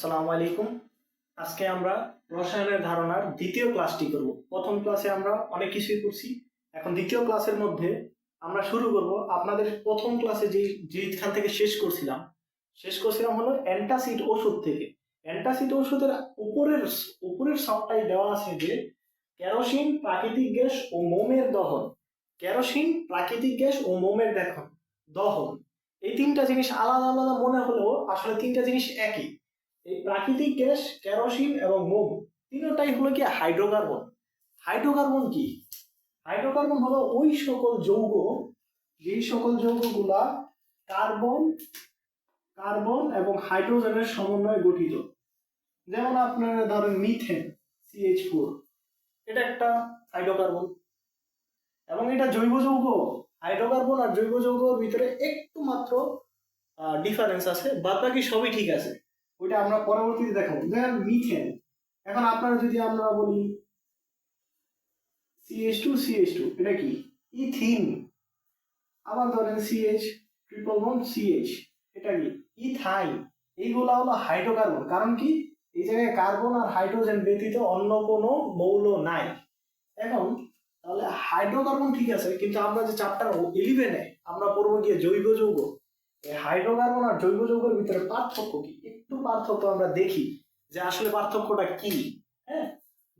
আসসালামু আলাইকুম। আজকে আমরা রসায়নের ধারণার দ্বিতীয় ক্লাসটি করব। প্রথম ক্লাসে আমরা অনেক কিছুই করছি, এখন দ্বিতীয় ক্লাসের মধ্যে আমরা শুরু করব আপনাদের প্রথম ক্লাসে যেখান থেকে শেষ করছিলাম হলো অ্যান্টাসিড ওষুধ থেকে। অ্যান্টাসিড ওষুধের উপরের উপরের সবটাই দেওয়া আছে যে কেরোসিন, প্রাকৃতিক গ্যাস ও মোমের দহন। কেরোসিন, প্রাকৃতিক গ্যাস ও মোমের দহন, এই তিনটা জিনিস আলাদা আলাদা মনে হলেও আসলে তিনটা জিনিস একই। এই প্রাকৃতিক গ্যাস, কেরোসিন এবং মোম তিনটাই হলো কি হাইড্রোকার্বন। হাইড্রোকার্বন কি? হাইড্রোকার্বন হলো ওই সকল যৌগ, যেই সকল যৌগগুলা কার্বন কার্বন এবং হাইড্রোজেনের সমন্বয়ে গঠিত। যেমন আপনারা ধরেন মিথেন, CH4, এটা একটা হাইড্রোকার্বন এবং এটা জৈব যৌগ। হাইড্রোকার্বন আর জৈব যৌগের ভিতরে একটু মাত্র ডিফারেন্স আছে, বাদ বাকি সবই ঠিক আছে। ওইটা আমরা পরবর্তীতে দেখাবো। দেখেন মিথেন, এখন আপনারা যদি আমরা বলি CH2 এটা কি? ইথিন। আবার ধরেন CH3 CH, এটা কি? ইথাইন। এইগুলা হলো হাইড্রোকার্বন। কারণ কি? এই জায়গায় কার্বন আর হাইড্রোজেন ব্যতীত অন্য কোনো মৌল নাই। এখন তাহলে হাইড্রোকার্বন ঠিক আছে, কিন্তু আমরা যে চ্যাপ্টার 11-এ আমরা পড়বো গিয়ে জৈব যৌগ, এই হাইড্রোকার্বন আর জৈব যৌগের ভিতরে পার্থক্য কি, একটু পার্থক্য আমরা দেখি যে আসলে পার্থক্যটা কি। হ্যাঁ,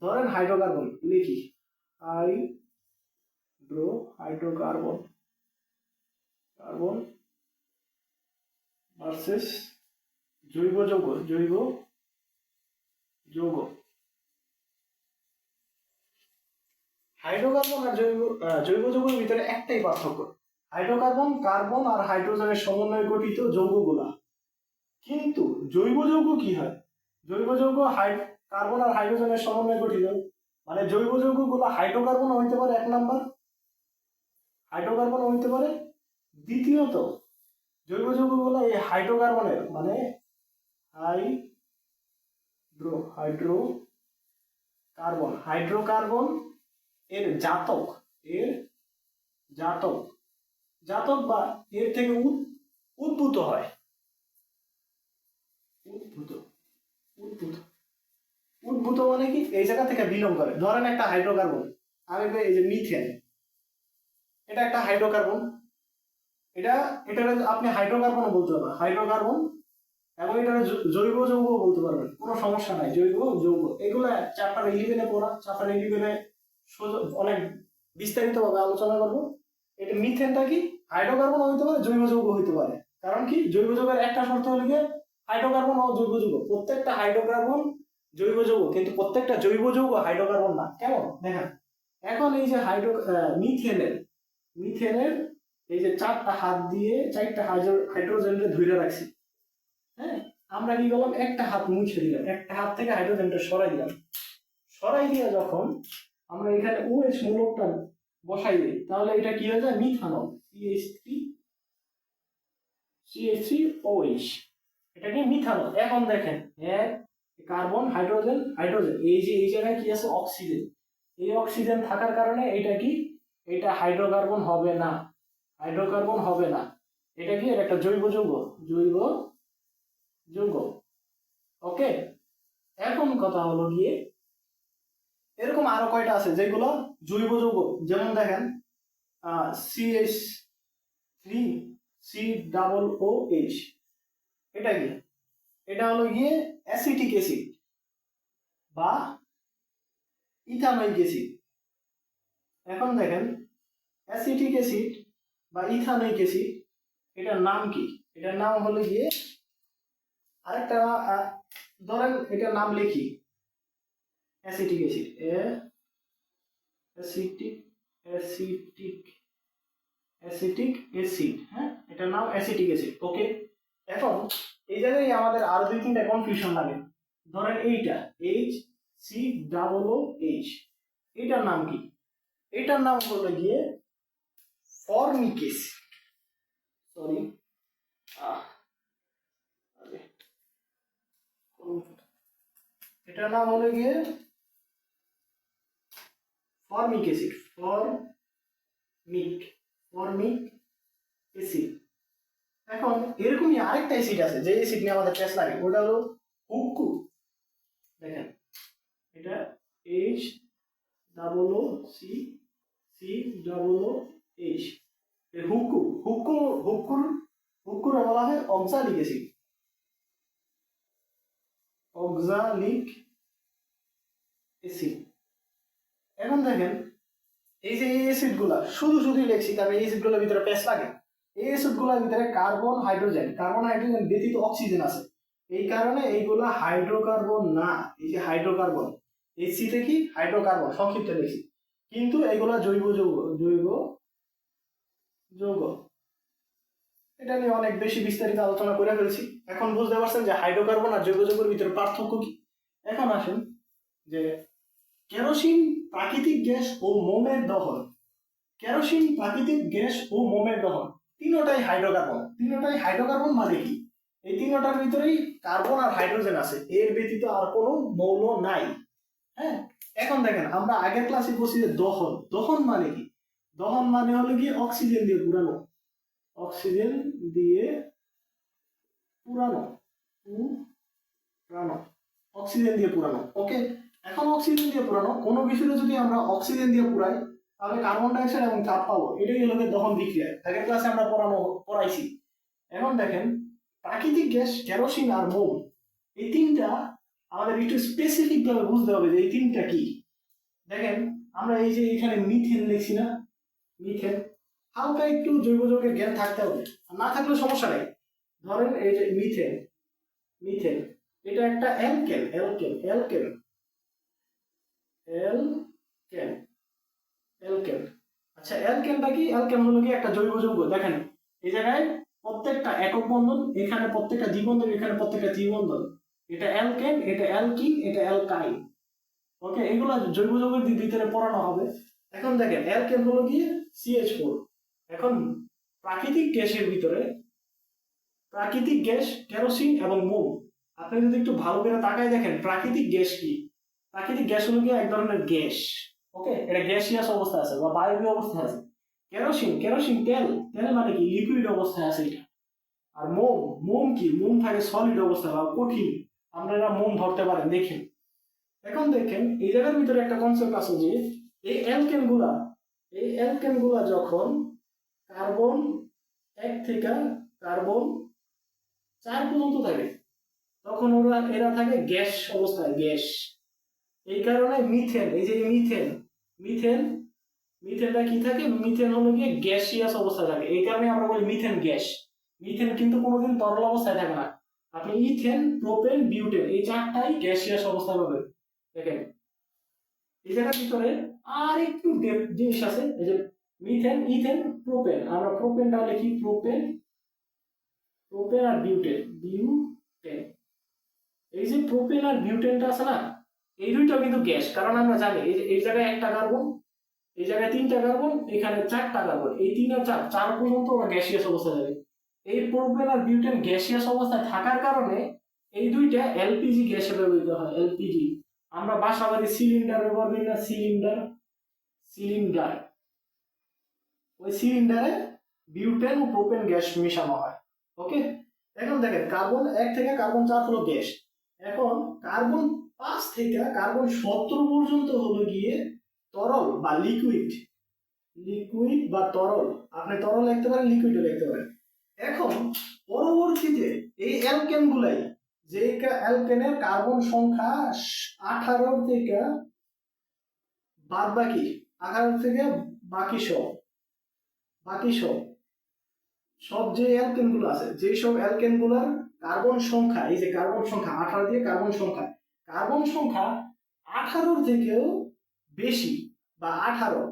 ধরেন হাইড্রোকার্বন লিখি, হাইড্রোকার্বন ভার্সেস জৈব যৌগ। হাইড্রোকার্বন আর জৈব যৌগের ভিতরে একটাই পার্থক্য, হাইড্রোকার্বন কার্বন আর হাইড্রোজেনের সমন্বয়ে গঠিত যৌগগুলা। কিন্তু জৈব যৌগ কি হয়? জৈব যৌগ কার্বন আর হাইড্রোজেনের সমন্বয়ে গঠিত, মানে জৈব যৌগগুলো হাইড্রোকার্বন হইতে পারে এক নাম্বার, হাইড্রোকার্বন হইতে পারে দ্বিতীয়ত। জৈব যৌগগুলো এই হাইড্রোকার্বনের মানে হাইড্রোকার্বন এর জাতক বা এর থেকে উদ্ভূত হয়। উদ্ভূত মানে কি? এই জায়গা থেকে বিলং করে। ধরেন একটা হাইড্রোকার্বন, আমি এই যে মিথেন, এটা একটা হাইড্রোকার্বন, এটা আপনি হাইড্রোকার্বন বলতে পারবেন, হাইড্রোকার্বন, এবং এটা জৈব যৌগ বলতে পারবেন, কোনো সমস্যা নাই। জৈব যৌগ এগুলো চ্যাপ্টার 11-এ পড়া, চ্যাপ্টার 11-এ অনেক বিস্তারিত ভাবে আলোচনা করবো। এটা মিথেনটা কি? হাইড্রোকার্বন হইতে পারে, জৈব যৌগ হইতে পারে। কারণ কি? জৈব যৌগের একটা শর্ত হলে গিয়ে হাইড্রোকার্বন ও জৈব যৌগ, প্রত্যেকটা হাইড্রোকার্বন জৈব যৌগ, কিন্তু প্রত্যেকটা জৈব যৌগ হাইড্রোকার্বন না। কেমন দেখেন, এখন এই যে মিথেনের এই যে চারটা হাত দিয়ে চারটা হাইড্রোজেনকে ধরে রাখছি। হ্যাঁ, আমরা কি করলাম? একটা হাত মুছে দিলাম, একটা হাত থেকে হাইড্রোজেনটা সরাই দিলাম। সরাই দিয়ে যখন আমরা এখানে OH মূলকটা বসাই দিই, তাহলে এটা কি হয়ে যায়? মিথানল, CH3OH, এটা কি মিথানল। এখন দেখেন, কার্বন হাইড্রোজেন এই যে এই জায়গায় কি আছে? অক্সিজেন। এই অক্সিজেন থাকার কারণে এটা কি? এটা হাইড্রোকার্বন হবে না। এটা কি? একটা জৈব যৌগ। ওকে, এখন কথা হলো গিয়ে এরকম আরো কয়টা আছে যেগুলো জৈব যৌগ। যেমন দেখেন CH3COOH, এটা কি? এটা হলো গিয়ে অ্যাসিটিক অ্যাসিড বা ইথানোয়িক অ্যাসিড। এখন দেখেন অ্যাসিটিক অ্যাসিড বা ইথানোয়িক অ্যাসিড, এটার নাম কি? এটার নাম হলো গিয়ে আরেকটা, ধরেন এটার নাম লিখি অ্যাসিটিক অ্যাসিড, অ্যাসিটিক অ্যাসিড। হ্যাঁ, এটার নাম অ্যাসিটিক অ্যাসিড। ওকে, এখন এই জায়গায় আমাদের আরো 2-3টা কনফিউশন লাগে। ধরেন এইটা HCOOH, এটার নাম কি? এটার নাম হলো গিয়ে ফর্মিক অ্যাসিড। এটার নাম হলো গিয়ে ফর্মিক অ্যাসিড, ফর্মিক অ্যাসিড। এখন এরকমই আরেকটা অ্যাসিড আছে, যে অ্যাসিড নিয়ে আমাদের টেস্ট লাগে, ওটা হলো হুক্কু, দেখেন এটা H double O C, C double O H, হুক্কু। হুক্কু হুক্কুরে বলা হয় অক্সালিক অ্যাসিড, অক্সালিক অ্যাসিড। এখন দেখেন এই যে এই অ্যাসিড গুলা শুধু শুধুই লেখছি, কারণ এই অ্যাসিড গুলোর ভিতরে পেস্ট লাগে। এই অ্যাসিড গুলোর ভিতরে কার্বন হাইড্রোজেন ব্যতীত অক্সিজেন আছে, এই কারণে এইগুলা হাইড্রোকার্বন না। এই যে হাইড্রোকার্বন, এইচসিতে কি হাইড্রোকার্বন সংক্ষিপ্ত লিখছি, কিন্তু এগুলা জৈব যৌগ, জৈব যৌগ। এটা নিয়ে অনেক বেশি বিস্তারিত আলোচনা করে ফেলছি। এখন বুঝতে পারছেন যে হাইড্রোকার্বন আর জৈব যৌগের ভিতরে পার্থক্য কি। এখন আসুন যে কেরোসিন প্রাকৃতিক গ্যাস ও মোমের দহন, কেরোসিন প্রাকৃতিক গ্যাস ও মোমের দহন তিনটাই হাইড্রোকার্বন। তিনটাই হাইড্রোকার্বন মানে কি, এই তিনটার ভিতরেই কার্বন আর হাইড্রোজেন আছে, এর ব্যতীত আর কোনো মৌল নাই। হ্যাঁ, এখন দেখেন আমরা আগের ক্লাসে বলছি যে দহন, দহন মানে কি, দহন মানে হলো কি অক্সিজেন দিয়ে পুরানো, অক্সিজেন দিয়ে পুরানো, পুরানো, অক্সিজেন দিয়ে পুরানো। ওকে, এখন অক্সিজেন দিয়ে পুরানো কোনো কিছুতে যদি আমরা অক্সিজেন দিয়ে পুরাই তাহলে কার্বন ডাইঅক্সাইড এবং চাপ পাবো, এটাই হলো দহন বিক্রিয়া। আগের ক্লাসে আমরা পড়াইছি। এখন দেখেন প্রাকৃতিক গ্যাস, কেরোসিন আর মোম, এই তিনটা আমাদের একটু স্পেসিফিক ভাবে বুঝতে হবে যে এই তিনটা কি। দেখেন আমরা এই যে এখানে মিথেন লিখছি না, মিথেন, হালকা একটু জৈব যৌগের জ্ঞান থাকতে হবে, না থাকলে সমস্যা নেই। ধরেন এই যে মিথেন, মিথেন এটা একটা alkane, alkane alkane alkane alkane. আচ্ছা অ্যালকেনটা কি, অ্যালকেন হলো কি একটা জৈব যৌগ। দেখেন এই জায়গায় প্রত্যেকটা একক বন্ধন, এখানে প্রত্যেকটা দ্বিবন্ধন, এখানে প্রত্যেকটা ত্রিবন্ধন। এটা অ্যালকেন, এটা অ্যালকিন, এটা অ্যালকাইন। ওকে, এগুলো জৈব যৌগের ভিতরে পড়ানো হবে। এখন দেখেন অ্যালকেন হলো কি CH4। এখন প্রাকৃতিক গ্যাসের ভিতরে, প্রাকৃতিক গ্যাস কেরোসিন এবং মোম, আপনি যদি একটু ভালো করে তাকায় দেখেন প্রাকৃতিক গ্যাস কি, প্রাকৃতিক গ্যাস হলো কি এক ধরনের গ্যাস। ওকে, এটা গ্যাসিয়াস অবস্থায় আছে বা বায়বীয় অবস্থায় আছে। কেরোসিন, কেরোসিন তেল, তেল মানে কি লিকুইড অবস্থায় আছে এটা। আর মোম, মোম কি, মোম থাকে সলিড অবস্থায় বা কঠিন, আপনারা মোম ধরতে পারেন দেখেন। এখন দেখেন এই জায়গার ভিতরে একটা কনসেপ্ট আছে যে এই অ্যালকেন গুলা, এই অ্যালকেন গুলা যখন কার্বন 1 থেকে কার্বন 4 পর্যন্ত থাকে তখন এরা থাকে গ্যাস অবস্থায়, গ্যাস। এই কারণে মিথেন, এই যে মিথেন, মিথেন, মিথেনটা কি থাকে, মিথেন হলো গিয়ে গ্যাসিয়াস অবস্থায় থাকে, এই কারণে আমরা বলি মিথেন গ্যাস। মিথেন কিন্তু কোনোদিন তরল অবস্থায় থাকে না। আপনি ইথেন, প্রোপেন, বিউটেন এই চারটাই গ্যাসিয়াস অবস্থায় পাবেন। দেখেন এই জায়গার ভিতরে আর একটু জিনিস আছে, এই যে মিথেন, ইথেন, প্রোপেন, আমরা প্রোপেনটা লিখি প্রোপেন, প্রোপেন আর বিউটেন, বিউটেন। এই যে প্রোপেন আর বিউটেনটা আছে না, এই দুইটাও কিন্তু গ্যাস, কারণ আমরা জানি এই জায়গায় একটা কার্বন, এই জায়গায় 3টা কার্বন, এখানে 4টা কার্বন, এই 3 আর 4, 4 পর্যন্ত ওরা গ্যাসিয়াস অবস্থায় যাবে। এই প্রোপেন আর বিউটেন গ্যাসিয়াস অবস্থায় থাকার কারণে এই দুইটা এলপিজি গ্যাসে ব্যবহৃত হয়, এলপিজি। আমরা বাসাবাড়ি সিলিন্ডার ব্যবহার করি না, সিলিন্ডার, সিলিন্ডার, ওই সিলিন্ডারে বিউটেন ও প্রোপেন গ্যাস মেশানো হয়। ওকে, এখন দেখেন কার্বন 1 থেকে কার্বন 4 হলো গ্যাস। এখন কার্বন 5 থেকে কার্বন 17 পর্যন্ত হলো গিয়ে তরল বা লিকুইড, লিকুইড বা তরল, আপনি তরল লিখতে পারেন, লিকুইডও লিখতে পারেন। এখন পরবর্তীতে এই অ্যালকেন গুলাই, যে অ্যালকেনের কার্বন সংখ্যা 18 থেকে বাদ বাকি, 18 থেকে বাকি সব, বাকি সব, সব যে অ্যালকেন গুলো আছে, যেই সব অ্যালকেন গুলার কার্বন সংখ্যা, এই যে কার্বন সংখ্যা 18 দিয়ে কার্বন সংখ্যা, কার্বন সংখ্যা 18 থেকেও বেশি বা 18,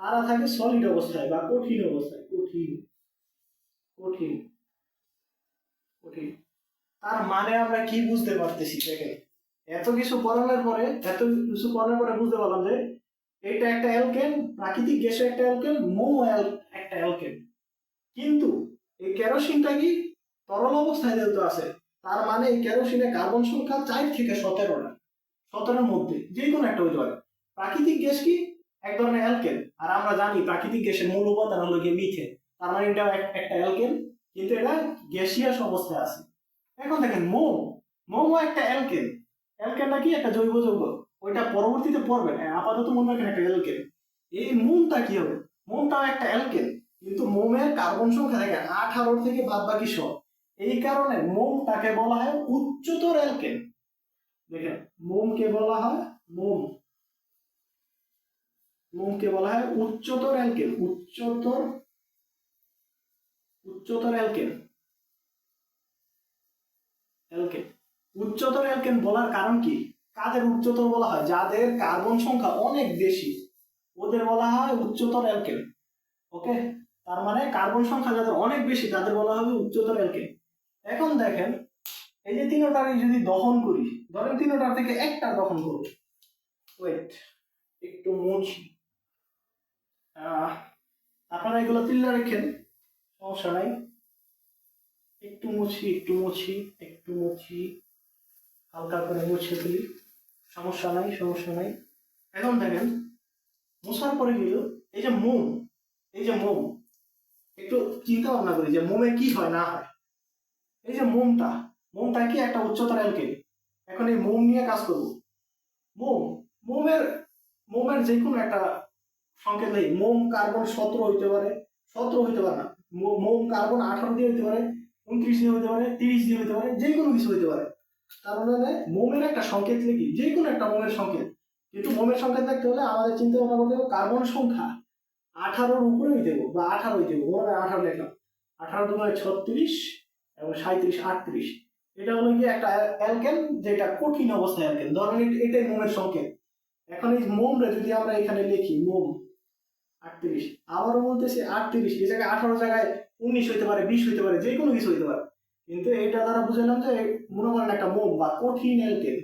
তারা থাকে সলিড অবস্থায় বা কঠিন অবস্থায়, কঠিন, কঠিন, কঠিন। তার মানে আমরা কি বুঝতে পারতেছি, দেখেন এত কিছু পড়ানোর পরে, এত কিছু পড়ানোর পরে বুঝতে পারলাম যে এটা একটা অ্যালকেন, প্রাকৃতিক গ্যাসের একটা অ্যালকেন, মোম একটা অ্যালকেন। কিন্তু এই কেরোসিনটা কি তরল অবস্থায় যেহেতু আছে, তার মানে এই কেরোসিনে কার্বন সংখ্যা 4 থেকে 17টা, 17টার মধ্যে যে কোনো একটা হতে পারে। প্রাকৃতিক গ্যাস কি এক ধরনের অ্যালকেন, আর আমরা জানি প্রাকৃতিক গ্যাসের মূল উপাদান হলো গিয়ে মিথেন, তার মানে এটা একটা অ্যালকেন, কিন্তু এটা গ্যাসিয়াস অবস্থায় আছে। এখন দেখেন মোম, মোমও একটা অ্যালকেন। অ্যালকেনটা কি? একটা জৈব যৌগ। ওইটা পরবর্তীতে পড়বেন, আপাতত মনে রাখেন একটা অ্যালকেন। এই মোমটা কি হবে? মোমটাও একটা অ্যালকেন, কিন্তু মোমের কার্বন সংখ্যা দেখেন 18 থেকে বাদ বাকি সব। এই কারণে মোমটাকে বলা হয় উচ্চতর অ্যালকেন। দেখেন, মোমকে বলা হয় মোম মোমকে বলা হয় উচ্চতর অ্যালকেন। উচ্চতর অ্যালকেন। অ্যালকেন উচ্চতর অ্যালকেন বলার কারণ কি? কাদের উচ্চতর বলা হয়? যাদের কার্বন সংখ্যা অনেক বেশি, ওদের বলা হয় উচ্চতর অ্যালকেন। ওকে, তার মানে কার্বন সংখ্যা যাদের অনেক বেশি তাদের বলা হবে উচ্চতর অ্যালকেন। এখন দেখেন, এই যে তিনটারই যদি দহন করি, ধরেন তিনটার থেকে একটা দহন করব। ওয়েট, একটু মুছি। আপনারা এগুলো তিল্লা রেখেন, সমস্যা নাই। একটু মুছি, হালকা করে মুছে ফেলি, সমস্যা নাই। এখন দেখেন, মোছার পরে গেল এই যে মোম, একটু চিন্তা ভাবনা করি যে মোমে কি হয় না হয়। এই যে মোমটা কি? একটা উচ্চতর অ্যালকেন। এখন এই মোম নিয়ে কাজ করব। মোম মোমের মোমের যে কোনো একটা সংকেত নেই। মোম কার্বন 17 হইতে পারে, 17 হইতে পারে না। মোম কার্বন 18 দিয়ে হইতে পারে, 29 দিয়ে হইতে পারে, 30 দিয়ে হইতে পারে, যে কোনো কিছু হইতে পারে। তার মানে মোমের একটা সংকেত লিখি, যে কোনো একটা মোমের সংকেত। কিন্তু মোমের সংকেত দেখতে হলে আমাদের চিন্তা ভাবনা করতে হবে কার্বন সংখ্যা 18-র উপরেই দেবো, বা 18 দেবো। মনে 18 লিখলাম, 18 দুগুণে 36 এবং 37 38। এটা হলো গিয়ে একটা অ্যালকেন, যেটা কঠিন অবস্থায় অ্যালকেন। ধরেন এটাই মোমের সংকেত। এখন এই মোমরে যদি আমরা এখানে লিখি মোম 38, আবারও বলতেছি 38, এই জায়গায় 18 জায়গায় 19 হইতে পারে, 20 হইতে পারে, যে কোনো কিছু হইতে পারে। কিন্তু এটা দ্বারা বুঝলাম যে মনে করেন একটা মোম বা কঠিন অ্যালকেন।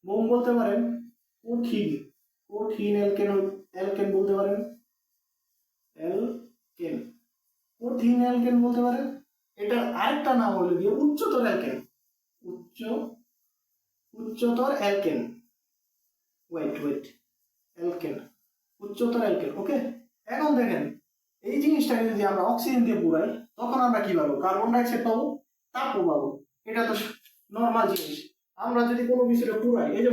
মোম বলতে পারেন, কঠিন কঠিন অ্যালকেন বলতে পারেন, অ্যালকেন কঠিন অ্যালকেন বলতে পারেন। এটার আরেকটা নাম হলো গিয়ে উচ্চতর অ্যালকেন। উচ্চতর অ্যালকেন। ওয়েট, অ্যালকেন, উচ্চতর অ্যালকেন। ওকে, এখন দেখেন, এই জিনিসটাকে যদি আমরা অক্সিজেন দিয়ে পুরাই, তখন আমরা কি পাবো? কার্বন ডাইঅক্সাইড পাবো, তাপও পাবো। এটা তো নর্মাল জিনিস। আমরা যদি কোনো কিছুটা পুরাই, এই যে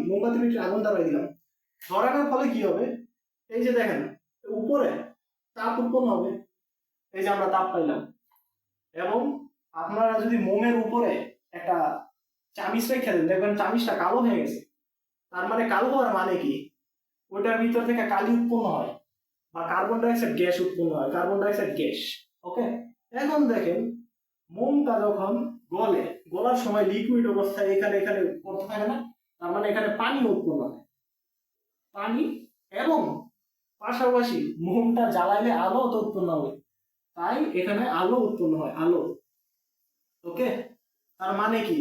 মোমবাতির ভিতরে আগুন ধরাই দিলাম, ধরানোর ফলে কি হবে? এই যে দেখেন, উপরে তাপ উৎপন্ন হবে, এই যে আমরা তাপ পাইলাম। এবং আপনারা যদি মোমের উপরে একটা চামিচ রেখে দেন, দেখবেন চামিচটা কালো হয়ে গেছে। তার মানে কালো হওয়ার মানে কি? ওইটার ভিতর থেকে কালি উৎপন্ন হয়, বা কার্বন ডাইঅক্সাইড গ্যাস উৎপন্ন হয়, কার্বন ডাইঅক্সাইড গ্যাস। ওকে, এখন দেখেন, মোমটা যখন গলার সময় লিকুইড অবস্থায় এখানে এখানে পড়তে থাকে না, তার মানে এখানে পানি উৎপন্ন হয়, পানি। এবং পাশাপাশি মোমটা জ্বালাইলে আলো তো উৎপন্ন হবে, তাই এখানে আলো উৎপন্ন হয়, আলো। ওকে, তার মানে কি?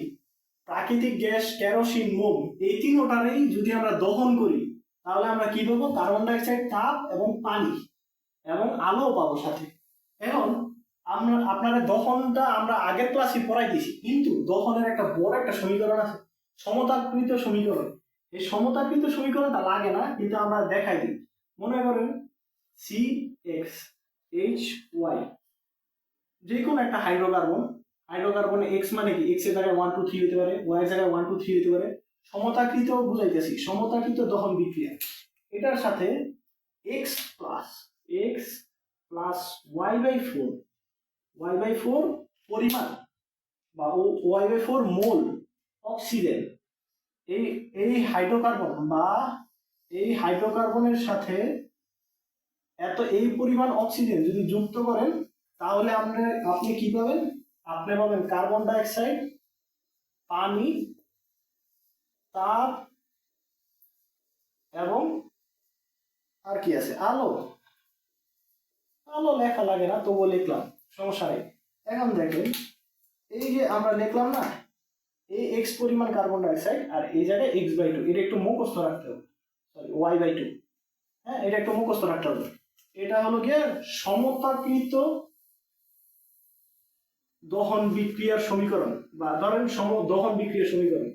প্রাকৃতিক গ্যাস, কেরোসিন, মোম, এই তিনটারই যদি আমরা দহন করি, তাহলে আমরা কি পাবো? কার্বন ডাইঅক্সাইড, তাপ এবং পানি, এবং আলো পাবো সাথে। এখন আপনারা দহনটা আমরা আগের ক্লাসে পড়াই দিয়েছি, কিন্তু দহনের একটা বড় একটা সমীকরণ আছে, সমতাকৃত সমীকরণ। এই সমতাকৃত সমীকরণটা লাগে না, কিন্তু আমরা দেখাই দিই। মনে করেন CX, HY, যে কোনো একটা হাইড্রোকার্বন এক্স মানে কি? এক্স এর জায়গায় 1 2 3 হতে পারে, ওয়াই এর জায়গায় 1 2 3 হতে পারে। সমতাকৃত বুঝাইতেছি, সমতাকৃত দহন বিক্রিয়া। এটার সাথে x plus y by four পরিমাণ, বা y by four mole oxygen, এই এই হাইড্রোকার্বনের সাথে এই পরিমাণ অক্সিজেন যদি যুক্ত করেন, তাহলে আপনি কি পাবেন? আপনি পাবেন কার্বন ডাইঅক্সাইড, পানি, তাপ, এবং আর কি আছে? আলো। আলো লেখা লাগে না, তবুও লিখলাম, সমস্যা নেই। এখন দেখেন, এই যে আমরা লিখলাম না, এই এক্স পরিমাণ কার্বন ডাইঅক্সাইড, আর এই জায়গায় x/2, এটা একটু মুখস্থ রাখতে হবে। Sorry, y/2। হ্যাঁ, এটা একটু মুখস্থ রাখতে হবে। এটা হলো গিয়ে সমতাকৃত দহন বিক্রিয়ার সমীকরণ, বা ধরেন দহন বিক্রিয়ার সমীকরণ।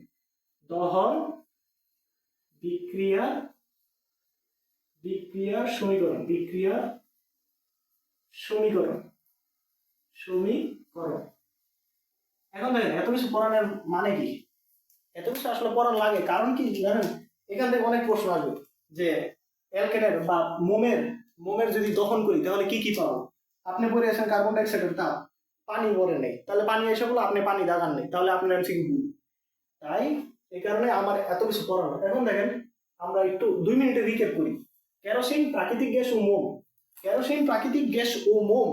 দহন বিক্রিয়ার সমীকরণ। এখন দেখেন এত কিছু পড়ানোর মানে কি, এত কিছু আসলে পড়ার লাগে কারণ কি জানেন, এখান থেকে অনেক প্রশ্ন আসবে যে অ্যালকেনের বা মোমের মোমের যদি দহন করি তাহলে কি কি পাবো। আপনি পড়ে আছেন কার্বন ডাইঅক্সাইডের তাপ, পানি পড়ে নেই, তাহলে পানি এসে বলো আপনি পানি দাগান নেই, তাহলে আপনার এমসিকিউ ভুল। তাই এই কারণে আমার এত কিছু পড়ানো। এখন দেখেন আমরা একটু 2 মিনিটে রিক্যাপ করি। কেরোসিন, প্রাকৃতিক গ্যাস ও মোম। কেরোসিন, প্রাকৃতিক গ্যাস ও মোম।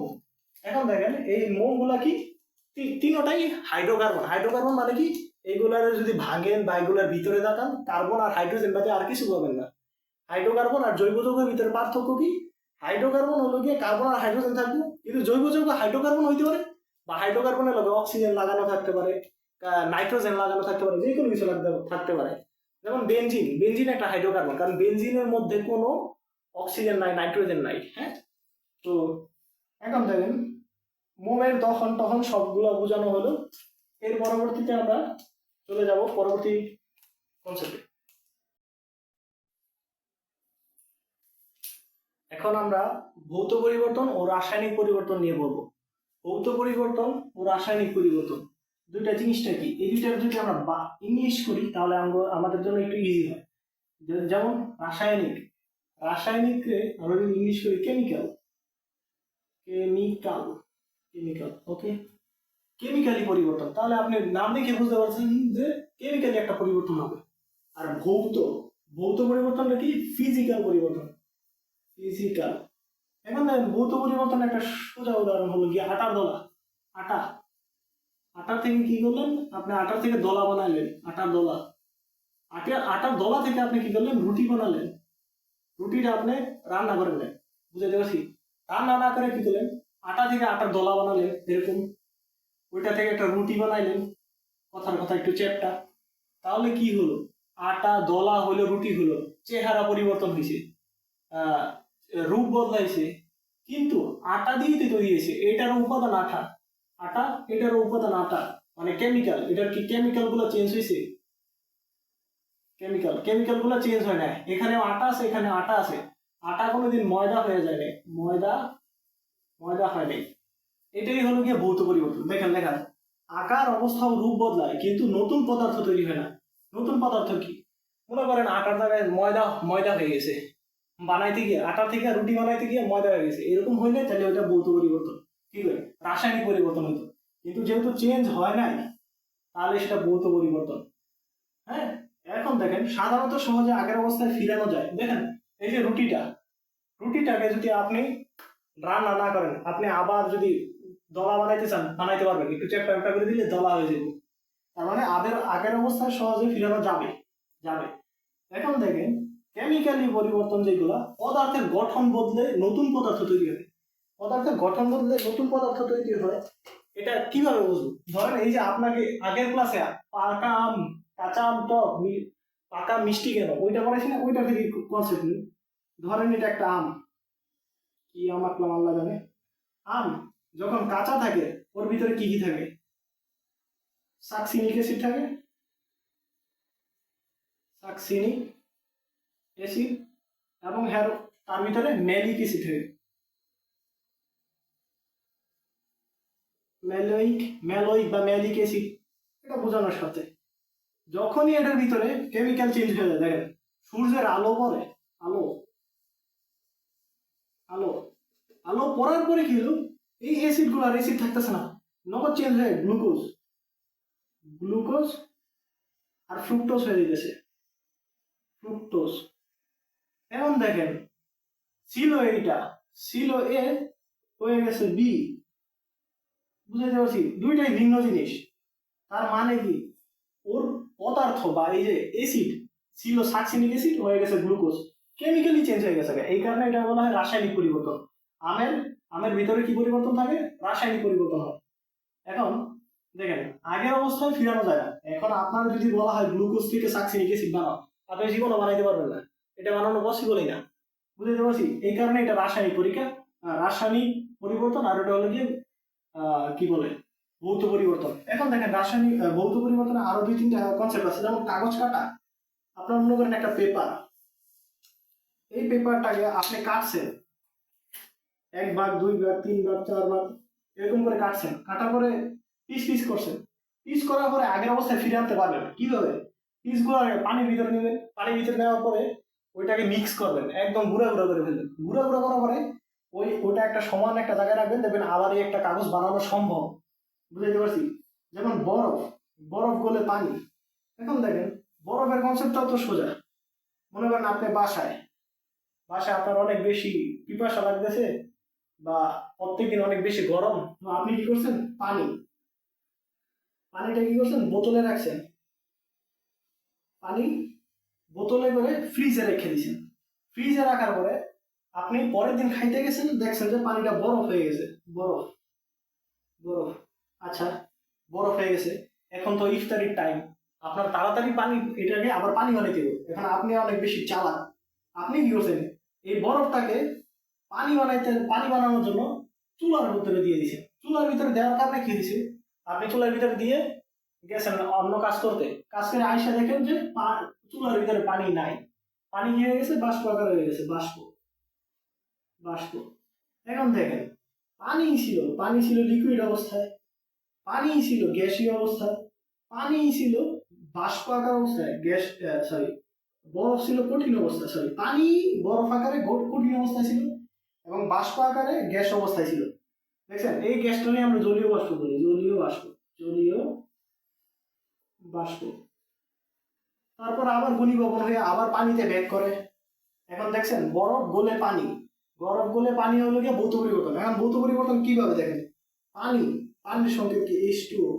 এখন দেখেন এই মোম গুলা কি, তিনটাই হাইড্রোকার্বন। হাইড্রোকার্বন মানে কি, এইগুলার যদি ভাঙেন বা এগুলার ভিতরে তাকান, কার্বন আর হাইড্রোজেন বাদে আর কিছু পাবেন না। হাইড্রোকার্বন আর জৈব যৌগের ভিতরে পার্থক্য কি, হাইড্রোকার্বন হলো গিয়ে কার্বন আর হাইড্রোজেন থাকবে, কিন্তু জৈব যৌগ হাইড্রোকার্বন হইতে পারে, বা হাইড্রোকার্বনের লগে অক্সিজেন লাগানো থাকতে পারে, নাইট্রোজেন লাগানো থাকতে পারে, যে কোনো কিছু থাকতে পারে। যেমন বেনজিন, বেনজিন একটা হাইড্রোকার্বন, কারণ বেনজিনের মধ্যে কোনো অক্সিজেন নাই, নাইট্রোজেন নাই। হ্যাঁ, তো এখন দেখেন মোমের দহন টহন সবগুলো বোঝানো হলো। এর পরবর্তীতে আমরা চলে যাব পরবর্তী কনসেপ্টে। এখন আমরা ভৌত পরিবর্তন ও রাসায়নিক পরিবর্তন নিয়ে বলবো। ভৌত পরিবর্তন ও রাসায়নিক পরিবর্তন দুইটা জিনিসটা কি, এই দুইটার যদি আমরা ইংলিশ করি তাহলে আমাদের জন্য একটু ইজি হয়। যেমন রাসায়নিক, রাসায়নিককে আমরা যদি ইংলিশ করি কেমিক্যাল, কেমিক্যাল, কেমিক্যাল, ওকে, কেমিক্যালি পরিবর্তন, তাহলে আপনি নাম দেখে বুঝতে পারছেন যে কেমিক্যালি একটা পরিবর্তন হবে। আর ভৌত, ভৌত পরিবর্তনটা কি, ফিজিক্যাল পরিবর্তন, ফিজিক্যাল। এখন দেখেন ভৌত পরিবর্তন একটা সোজা উদাহরণ হলো গিয়ে আটার দলা। আটা, আটার থেকে কি করলেন আপনি, আটার থেকে দলা বানাইলেন, আটার দলা। আটার দলা থেকে আপনি কি করলেন, রুটি বানালেন। রুটিটা আপনি রান্না করলেন, বুঝাতে পারছি, রান্না না করে কি করলেন, আটা থেকে আটার দলা বানালেন, এরকম ওইটা থেকে একটা রুটি বানাইলেন, কথার কথা একটু চ্যাপটা। তাহলে কি হলো, আটা দলা হলো, রুটি হলো, চেহারা পরিবর্তন হয়েছে, রূপ বদলাইছে, কিন্তু আটা দিয়ে তো তৈরি হয়েছে, এটার উপাদান আটা, আটা এটার উপাদান আটা, মানে কেমিক্যাল। এটার কি কেমিক্যাল গুলো চেঞ্জ হয়েছে, কেমিক্যাল গুলো চেঞ্জ হয় না। এখানে আটা আছে, এখানে আটা আছে, আটা কোনোদিন ময়দা হয়ে যায় না, ময়দা ময়দা হয় নাই। এটাই হলো গিয়ে ভৌত পরিবর্তন। দেখেন লেখা আকার অবস্থা ও রূপ বদলায় কিন্তু নতুন পদার্থ তৈরি হয় না। নতুন পদার্থ কি, মনে করেন আটার জায়গায় ময়দা ময়দা হয়ে গেছে, বানাইতে গিয়ে আটা থেকে রুটি বানাইতে গিয়ে ময়দা হয়ে গেছে, এরকম হইলে তাহলে ওইটা ভৌত পরিবর্তন, ঠিক আছে, রাসায়নিক পরিবর্তন হইতো। কিন্তু যেহেতু চেঞ্জ হয় নাই তাহলে সেটা ভৌত পরিবর্তন। হ্যাঁ, এখন দেখেন সাধারণত সহজে আগের অবস্থায় ফিরানো যায়। দেখেন এই যে রুটিটাকে যদি আপনি রান্না না করেন, আপনি আবার যদি দলা বানাইতে চান বানাইতে পারবেন, একটু চ্যাপটা করে দিলে দলা হয়ে যাবে। তার মানে আগের অবস্থায় সহজে ফিরানো যাবে যাবে। এখন দেখেন কেমিক্যালি পরিবর্তন যেগুলা, পদার্থের গঠন বদলে নতুন পদার্থ তৈরি হয়। পদার্থের গঠন বদলে নতুন পদার্থ তৈরি হয়, এটা কিভাবে বুঝবো? ধরেন এই যে আপনাকে আগের ক্লাসে পাকা আম, কাঁচা আম টক, পাকা মিষ্টি কেন, ওইটা বলেছি না, ওইটা থেকে কনসেপ্ট নিন। ধরেন এটা একটা আম, কি আম আঁকলাম আল্লাহ জানে। আম যখন কাঁচা থাকে ওর ভিতরে কি কি থাকে, সাকসিনিক অ্যাসিড থাকে, সাকসিনিক অ্যাসিড, এবং তার ভিতরে ম্যালিক অ্যাসিড থাকে, ম্যালোইক বা ম্যালিক অ্যাসিড। এটা বোঝানোর সাথে যখনই এটার ভিতরে কেমিক্যাল চেঞ্জ হয়ে যায়, দেখেন সূর্যের আলো পড়ে, আলো আলো আলো পড়ার পরে কি হলো, এই অ্যাসিড গুলো আর অ্যাসিড থাকতেছে না, নগদ চেঞ্জ হয়ে গ্লুকোজ, গ্লুকোজ আর ফ্রুক্টোজ হয়ে গেছে, ফ্রুক্টোজ। এখন দেখেন ছিল এইটা, ছিল এ, হয়ে গেছে বি, বুঝাইতে পারছি, দুইটাই ভিন্ন জিনিস। তার মানে কি, ওর পদার্থ বা এই যে অ্যাসিড ছিল সাকসিনিক অ্যাসিড, হয়ে গেছে গ্লুকোজ, কেমিক্যালি চেঞ্জ হয়ে গেছে। এই কারণে এটা বলা হয় রাসায়নিক পরিবর্তন। আমের আমের ভিতরে কি পরিবর্তন থাকে, রাসায়নিক পরিবর্তন হয়। এখন দেখেন আগের অবস্থায় ফিরানো যায় না। এখন আপনার যদি বলা হয় গ্লুকোজ থেকে সাকসিনিক অ্যাসিড বানাও, আপনি জীবনও বানাইতে পারবেন না, এটা বানানো পসিবলই না, বুঝতে পারছি। এই কারণে এটা রাসায়নিক রাসায়নিক পরিবর্তন, আর এটা হলো গিয়ে কি বলে, ভৌত পরিবর্তন। এখন দেখেন রাসায়নিক ভৌত পরিবর্তনে আরো 2-3টা কনসেপ্ট আছে। যেমন কাগজ কাটা, আপনার মনে করেন একটা পেপার, এই পেপারটাকে আপনি কাটছেন 1 ভাগ 2 ভাগ 3 ভাগ 4 ভাগ এরকম করে কাটছেন, কাটার পরে পিস পিস করছেন, পিস করার পরে আগের অবস্থায় ফিরে আনতে পারবেন কিভাবে? পিসগুলো পানির ভিতরে নেবেন, পানির ভিতরে নেওয়ার পরে ওইটাকে মিক্স করবেন, একদম গুঁড়া গুঁড়া করে ফেলবেন। গুঁড়া গুঁড়া করার পরে ওইটা একটা সমান একটা জায়গায় রাখবেন, দেখবেন আবার এই একটা কাগজ বানানো সম্ভব। বুঝতে পারছি? যেমন বরফ, বরফ গলে পানি। এখন দেখেন বরফের কনসেপ্টটাও তো সোজা। মনে করেন আপনি বাসায় বাসায় আপনার অনেক বেশি পিপাসা লাগতেছে বা প্রত্যেকদিন অনেক বেশি গরম, তো আপনি কি করছেন? পানিটা কি করছেন? বোতলে রাখছেন। পানি বোতলে করে ফ্রিজে রেখে দিয়েছেন। ফ্রিজে রাখার পরে আপনি পরের দিন খাইতে গেছেন, দেখছেন যে পানিটা বরফ হয়ে গেছে। বরফ বরফ আচ্ছা, বরফ হয়ে গেছে। এখন তো ইফতারির টাইম, আপনার তাড়াতাড়ি পানি এটাকে আবার পানি বানাইতে হবে। এখন আপনি অনেক বেশি চালাক, আপনি কি করছেন? এই বরফটাকে পানি বানানোর জন্য চুলার ভিতরে দিয়ে দিয়েছেন। চুলার ভিতরে দেওয়ার কারণে কি হয়েছে? আপনি চুলার ভিতরে দিয়ে গেছেন অন্য কাজ করতে, কাজ করে আইসা দেখেন যে চুলার ভিতরে পানি নাই। পানি কি হয়ে গেছে? বাষ্প আকার হয়ে গেছে। বাষ্প বাষ্প এখন দেখেন পানি ছিল লিকুইড অবস্থায়, পানি ছিল গ্যাসীয় অবস্থায়, পানি ছিল বাষ্প আকার অবস্থায়, গ্যাস সরি বরফ ছিল কঠিন অবস্থা, সরি পানি বরফ আকারে কঠিন অবস্থায় ছিল এবং বাষ্প আকারে গ্যাস অবস্থায় ছিল। দেখছেন এই গ্যাসটা নিয়ে আমরা জলীয় বাষ্প বলি। জলীয় বাষ্প তারপর আবার ঘনীভবন হয়ে আবার পানিতে ব্যাক করে। এখন দেখছেন বরফ গলে পানি হলো গিয়ে ভৌত পরিবর্তন। এখন ভৌত পরিবর্তন কিভাবে দেখেন? পানির সংকেত কি? H2O।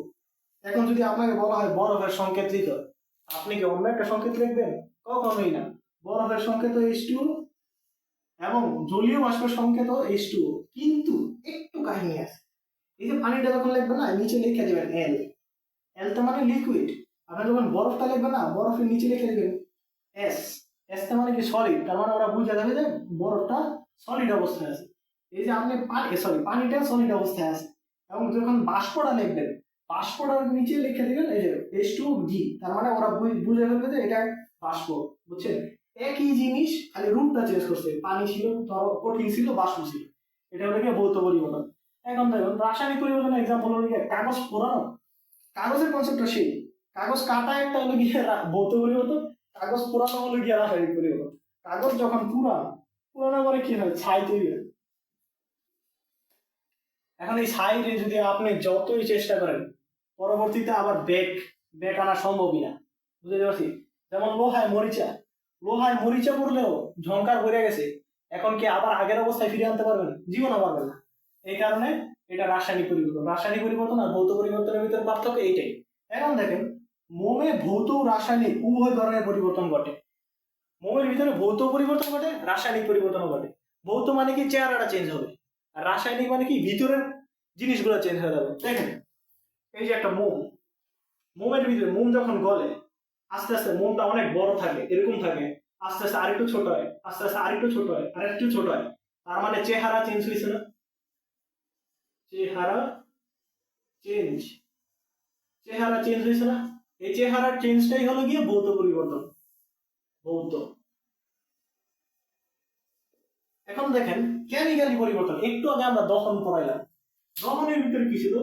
এখন যদি আপনাকে বলা হয় বরফের সংকেত লিখ, আপনি কি অন্য একটা সংকেত লিখবেন? কখনোই না। বরফের সংকেত H2O এবং জলীয় বাষ্পের সংকেত H2O, কিন্তু একটু কাহিনী আছে। এই যে পানিটা যখন লিখবেন না, নিচে লিখে দেবেন এল। এলটা মানে লিকুইড। আপনি যখন বরফটা লিখবেন না, বরফের নিচে লিখে দেবেন এস। এসটা মানে কি? সলিড। তার মানে ওরা বুঝে যাবে যে বরফটা সলিড অবস্থায় আছে। এই যে আপনি পানিটা সলিড অবস্থায় আছে। এবং যখন বাষ্পটা লিখবেন, বাষ্পটার নিচে লিখে দিবেন এই যে H2G। তার মানে ওরা বুঝে ফেলবে যে এটা বাষ্প। বুঝছেন? একই জিনিস, খালি রূপটা চেঞ্জ করছে। পানি ছিল, কঠিন ছিল, বাষ্প ছিল। এটা হলো গিয়ে ভৌত পরিবর্তন। এখন দেখুন রাসায়নিক পরিবর্তনের এক্সাম্পল হলো গিয়ে কাগজ পোড়ানো। কাগজের কনসেপ্টটা সেই। কাগজ কাটা একটা হলো গিয়ে ভৌত পরিবর্তন, কাগজ পোড়ানো হলো গিয়ে রাসায়নিক পরিবর্তন। কাগজ যখন পুরানোর পরে কি হয়? ছাই তৈরি হয়। এখন এই ছাইরে যদি আপনি যতই চেষ্টা করেন, পরবর্তীতে আবার বেক আনা সম্ভবই না। বুঝতে পারছি? যেমন লোহায় মরিচা পড়লেও ঝংকার ভরে গেছে, এখন কি আবার আগের অবস্থায় ফিরে আনতে পারবেন? জীবনও পারবেন না। এই কারণে এটা রাসায়নিক পরিবর্তন আর ভৌত পরিবর্তনের ভিতরে পার্থক্য এইটাই। এখন দেখেন মোমে ভৌত রাসায়নিক উভয় ধরনের পরিবর্তন ঘটে। মোমের ভিতরে ভৌত পরিবর্তন ঘটে, রাসায়নিক পরিবর্তন ঘটে। ভৌত মানে কি? চেহারাটা চেঞ্জ হবে। আর রাসায়নিক মানে কি? ভিতরের জিনিসগুলো চেঞ্জ হয়ে যাবে। দেখেন এই যে একটা মোমের ভিতরে মোম যখন গলে, আস্তে আস্তে মোমটা অনেক বড় থাকে, এরকম থাকে, আস্তে আস্তে আরেকটু ছোট হয়, আস্তে আস্তে আরেকটু ছোট হয়, আরেকটু ছোট হয়। তার মানে চেহারা চেঞ্জ হয়েছে না? চেহারা চেঞ্জ চেহারা চেঞ্জ হয়েছে না? এই চেহারার চেঞ্জটাই হলো গিয়ে ভৌত পরিবর্তন। ভৌত। এখন দেখেন কেমিক্যালি পরিবর্তন। একটু আগে আমরা দহন পড়াইলাম, দহনের ভিতরে কি ছিল?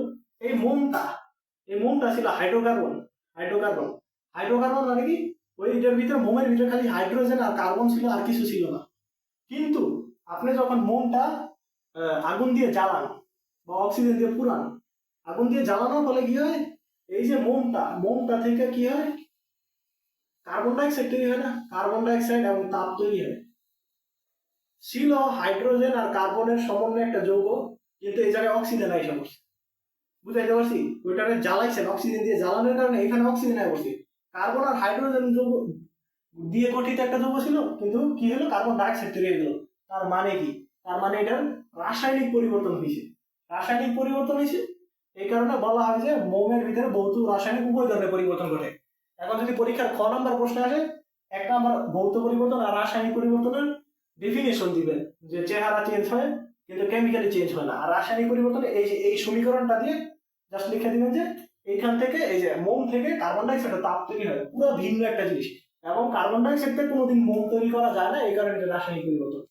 এই মোমটা ছিল হাইড্রোকার্বন। হাইড্রোকার্বন মানে কি? ওইটার ভিতরে, মোমের ভিতরে খালি হাইড্রোজেন আর কার্বন ছিল, আর কিছু ছিল না। কিন্তু আপনি যখন মোমটা আগুন দিয়ে জ্বালান বা অক্সিজেন দিয়ে পুরান, আগুন দিয়ে জ্বালানোর ফলে কি হয়? এই যে মোমটা থেকে কি হয়? কার্বন ডাইঅক্সাইড তৈরি হয় না? কার্বন ডাইঅক্সাইড এবং তাপ তৈরি হয়। ছিল হাইড্রোজেন আর কার্বনের সমন্বয়ে একটা যৌগ, কিন্তু এই জায়গায় অক্সিজেন আইসা পড়ছে। বুঝাইতে পারছি? ওইটাকে জ্বালাইছেন অক্সিজেন দিয়ে, জ্বালানোর কারণে এখানে অক্সিজেন আয় পড়ছে। কার্বন আর হাইড্রোজেন যৌগ দিয়ে গঠিত একটা যৌগ ছিল, কিন্তু কি হলো? কার্বন ডাইঅক্সাইড তৈরি হয়ে গেল। তার মানে কি? তার মানে এটার রাসায়নিক পরিবর্তন হয়েছে। এই কারণে বলা হয় যে মোমের ভিতরে ভৌত রাসায়নিক উভয় ধরনের পরিবর্তন ঘটে। এখন যদি পরীক্ষার খ নাম্বার প্রশ্ন আসে, এক নাম্বার ভৌত পরিবর্তন আর রাসায়নিক পরিবর্তনের ডেফিনেশন দিবেন, যে চেহারা চেঞ্জ হয় কিন্তু কেমিক্যালি চেঞ্জ হয় না। আর রাসায়নিক পরিবর্তনে এই সমীকরণটা দিয়ে জাস্ট লিখে দিবেন যে এইখান থেকে, এই যে মোম থেকে কার্বন ডাইঅক্সাইডের তাপ তৈরি হয়, পুরো ভিন্ন একটা জিনিস। এবং কার্বন ডাইঅক্সাইড থেকে কোনোদিন মোম তৈরি করা যায় না, এই কারণে এটা রাসায়নিক পরিবর্তন।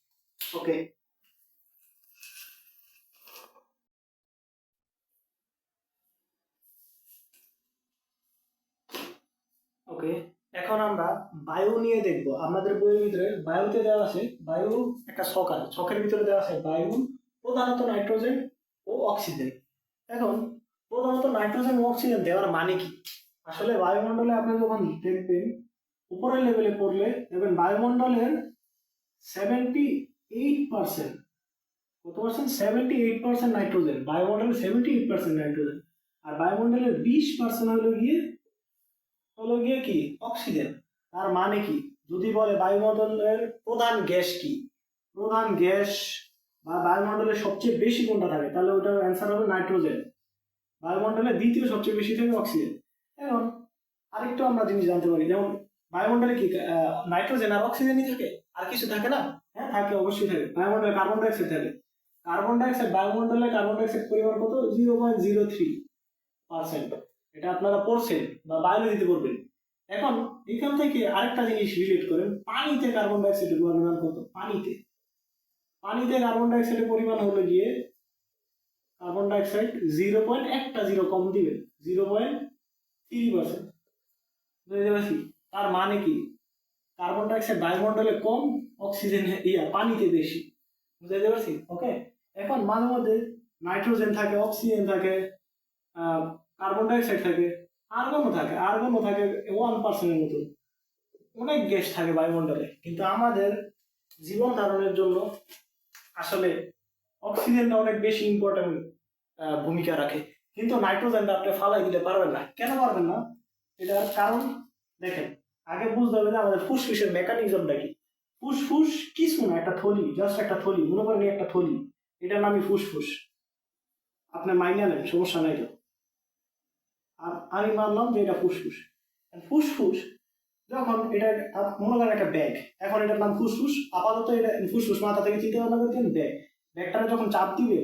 ওকে। ওকে, এখন আমরা বায়ু নিয়ে দেখব। আমাদের বইয়ের ভিতরে বায়ুতে দেওয়া আছে, বায়ু একটা ছক আছে, ছকের ভিতরে দেওয়া আছে বায়ু, প্রধানত নাইট্রোজেন ও অক্সিজেন। এখন প্রধানত নাইট্রোজেন ও অক্সিজেন দেওয়ার মানে কি? আসলে বায়ুমণ্ডলে আপনি যখন দেখবেন উপরের লেভেলে পড়লে দেখবেন বায়ুমণ্ডলের 78%, কত পার্সেন্ট? 78% নাইট্রোজেন। বায়ুমণ্ডলের 78% নাইট্রোজেন, আর বায়ুমণ্ডলের 20% হলো গিয়ে কি? অক্সিজেন। তার মানে কি? যদি বলে বায়ুমণ্ডলের প্রধান গ্যাস কি, প্রধান গ্যাস বা বায়ুমণ্ডলের সবচেয়ে বেশি কোনটা থাকে, তাহলে ওটার অ্যান্সার হবে নাইট্রোজেন। বায়ুমণ্ডলে দ্বিতীয় সবচেয়ে বেশি থাকে অক্সিজেন। এখন আরেকটু আমরা জিনিস জানতে পারি, যেমন বায়ুমণ্ডলে কি নাইট্রোজেন আর অক্সিজেনই থাকে, আর কিছু থাকে না? হ্যাঁ থাকে, অবশ্যই থাকে। বায়ুমণ্ডলে কার্বন ডাইঅক্সাইড থাকে। কার্বন ডাইঅক্সাইড, বায়ুমণ্ডলে কার্বন ডাইঅক্সাইড পরিমাণ কত? 0.03%। এটা আপনারা পড়ছেন বা বায়োলজিতে পড়বেন। এখন এখান থেকে আরেকটা জিনিস রিলেট করেন, পানিতে কার্বন ডাইঅক্সাইডের পরিমাণ কত? পানিতে কার্বন ডাইঅক্সাইডের পরিমাণ হলো গিয়ে কার্বন ডাইঅক্সাইড 0.1 কম দিবেন, 0.3%। বুঝতে পারছি? তার মানে কি? কার্বন ডাইঅক্সাইড বায়ুমণ্ডলে কম, অক্সিজেন পানিতে বেশি। বুঝতে পারছি? ওকে, এখন মাঝে মধ্যে নাইট্রোজেন থাকে, অক্সিজেন থাকে, কার্বন ডাইঅক্সাইড থাকে, আর্গনও থাকে। 1%-এর মতো। অনেক গ্যাস থাকে বায়ুমণ্ডলে, কিন্তু আমাদের জীবন ধারণের জন্য আসলে অক্সিজেনটা অনেক বেশি ইম্পর্টেন্ট ভূমিকা রাখে। কিন্তু নাইট্রোজেনটা আপনি ফালাই দিতে পারবেন না। কেন পারবেন না? এটার কারণ দেখেন, আগে বুঝতে হবে যে আমাদের ফুসফুসের মেকানিজমটা কি। ফুসফুস কিছু না, একটা থলি, জাস্ট একটা থলি, মনে করেন একটা থলি, এটার নামই ফুসফুস। আপনি মাইনা নেন, সমস্যা নাই তো। আর আমি মানলাম যে এটা ফুসফুস। ফুসফুস যখন এটা মনে করেন একটা ব্যাগ, এখন এটার নাম ফুসফুস, আপাতত এটা ফুসফুস, মাথা থেকে চিন্তা ভাবনা করতেন ব্যাগ। ব্যাগটা যখন চাপ দিবে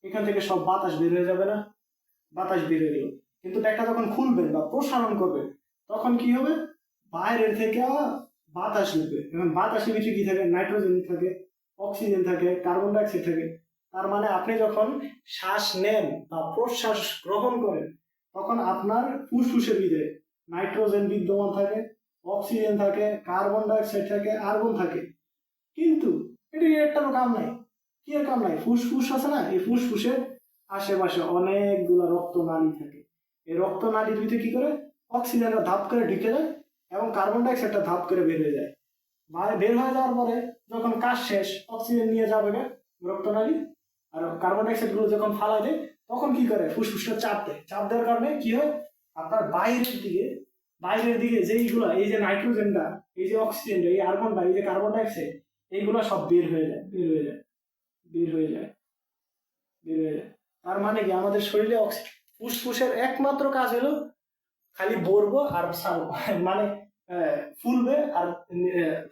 এখান থেকে সব বাতাস বের হয়ে যাবে না? বাতাস বের হয়ে গেল। কিন্তু ব্যাগটা যখন খুলবেন বা প্রসারণ করবেন তখন কি হবে? বাইরের থেকে বাতাস ঢুকবে। এখন বাতাসের ভিতরে কি থাকে? নাইট্রোজেন থাকে, অক্সিজেন থাকে, কার্বন ডাইঅক্সাইড থাকে। তার মানে আপনি যখন শ্বাস নেন বা প্রশ্বাস গ্রহণ করেন তখন আপনার ফুসফুসের ভিতরে নাইট্রোজেন বিদ্যমান থাকে, অক্সিজেন থাকে, কার্বন ডাইঅক্সাইড থাকে, আর্গন থাকে। কিন্তু এটা একটারও কাম নাই। কি এর কাম নাই? ফুসফুস আছে না, এই ফুসফুসের আশেপাশে অনেকগুলো রক্তনালী থাকে। এই রক্তনালীর ভিতরে কি করে? অক্সিজেনটা ধাপ করে ঢুকে যায় এবং কার্বন ডাইঅক্সাইডটা ধাপ করে বের হয়ে যায়। বের হয়ে যাওয়ার পরে যখন কাজ শেষ, অক্সিজেন নিয়ে যাবে রক্তনালী, আর কার্বন ডাইঅক্সাইড গুলো যখন ফালাই দেয় তখন কি করে? ফুসফুসটা চাপ দেয়। চাপ দেওয়ার কারণে কি হয়? আপনার বাইরের দিকে যেইগুলো, এই যে নাইট্রোজেনটা, এই যে অক্সিজেনটা, এই আর্গনটা, এই যে কার্বন ডাইঅক্সাইড, এইগুলো সব বের হয়ে যায়। তার মানে কি? আমাদের শরীরে ফুসফুসের একমাত্র কাজ হলো খালি ভরবো আর মানে ফুলবে আর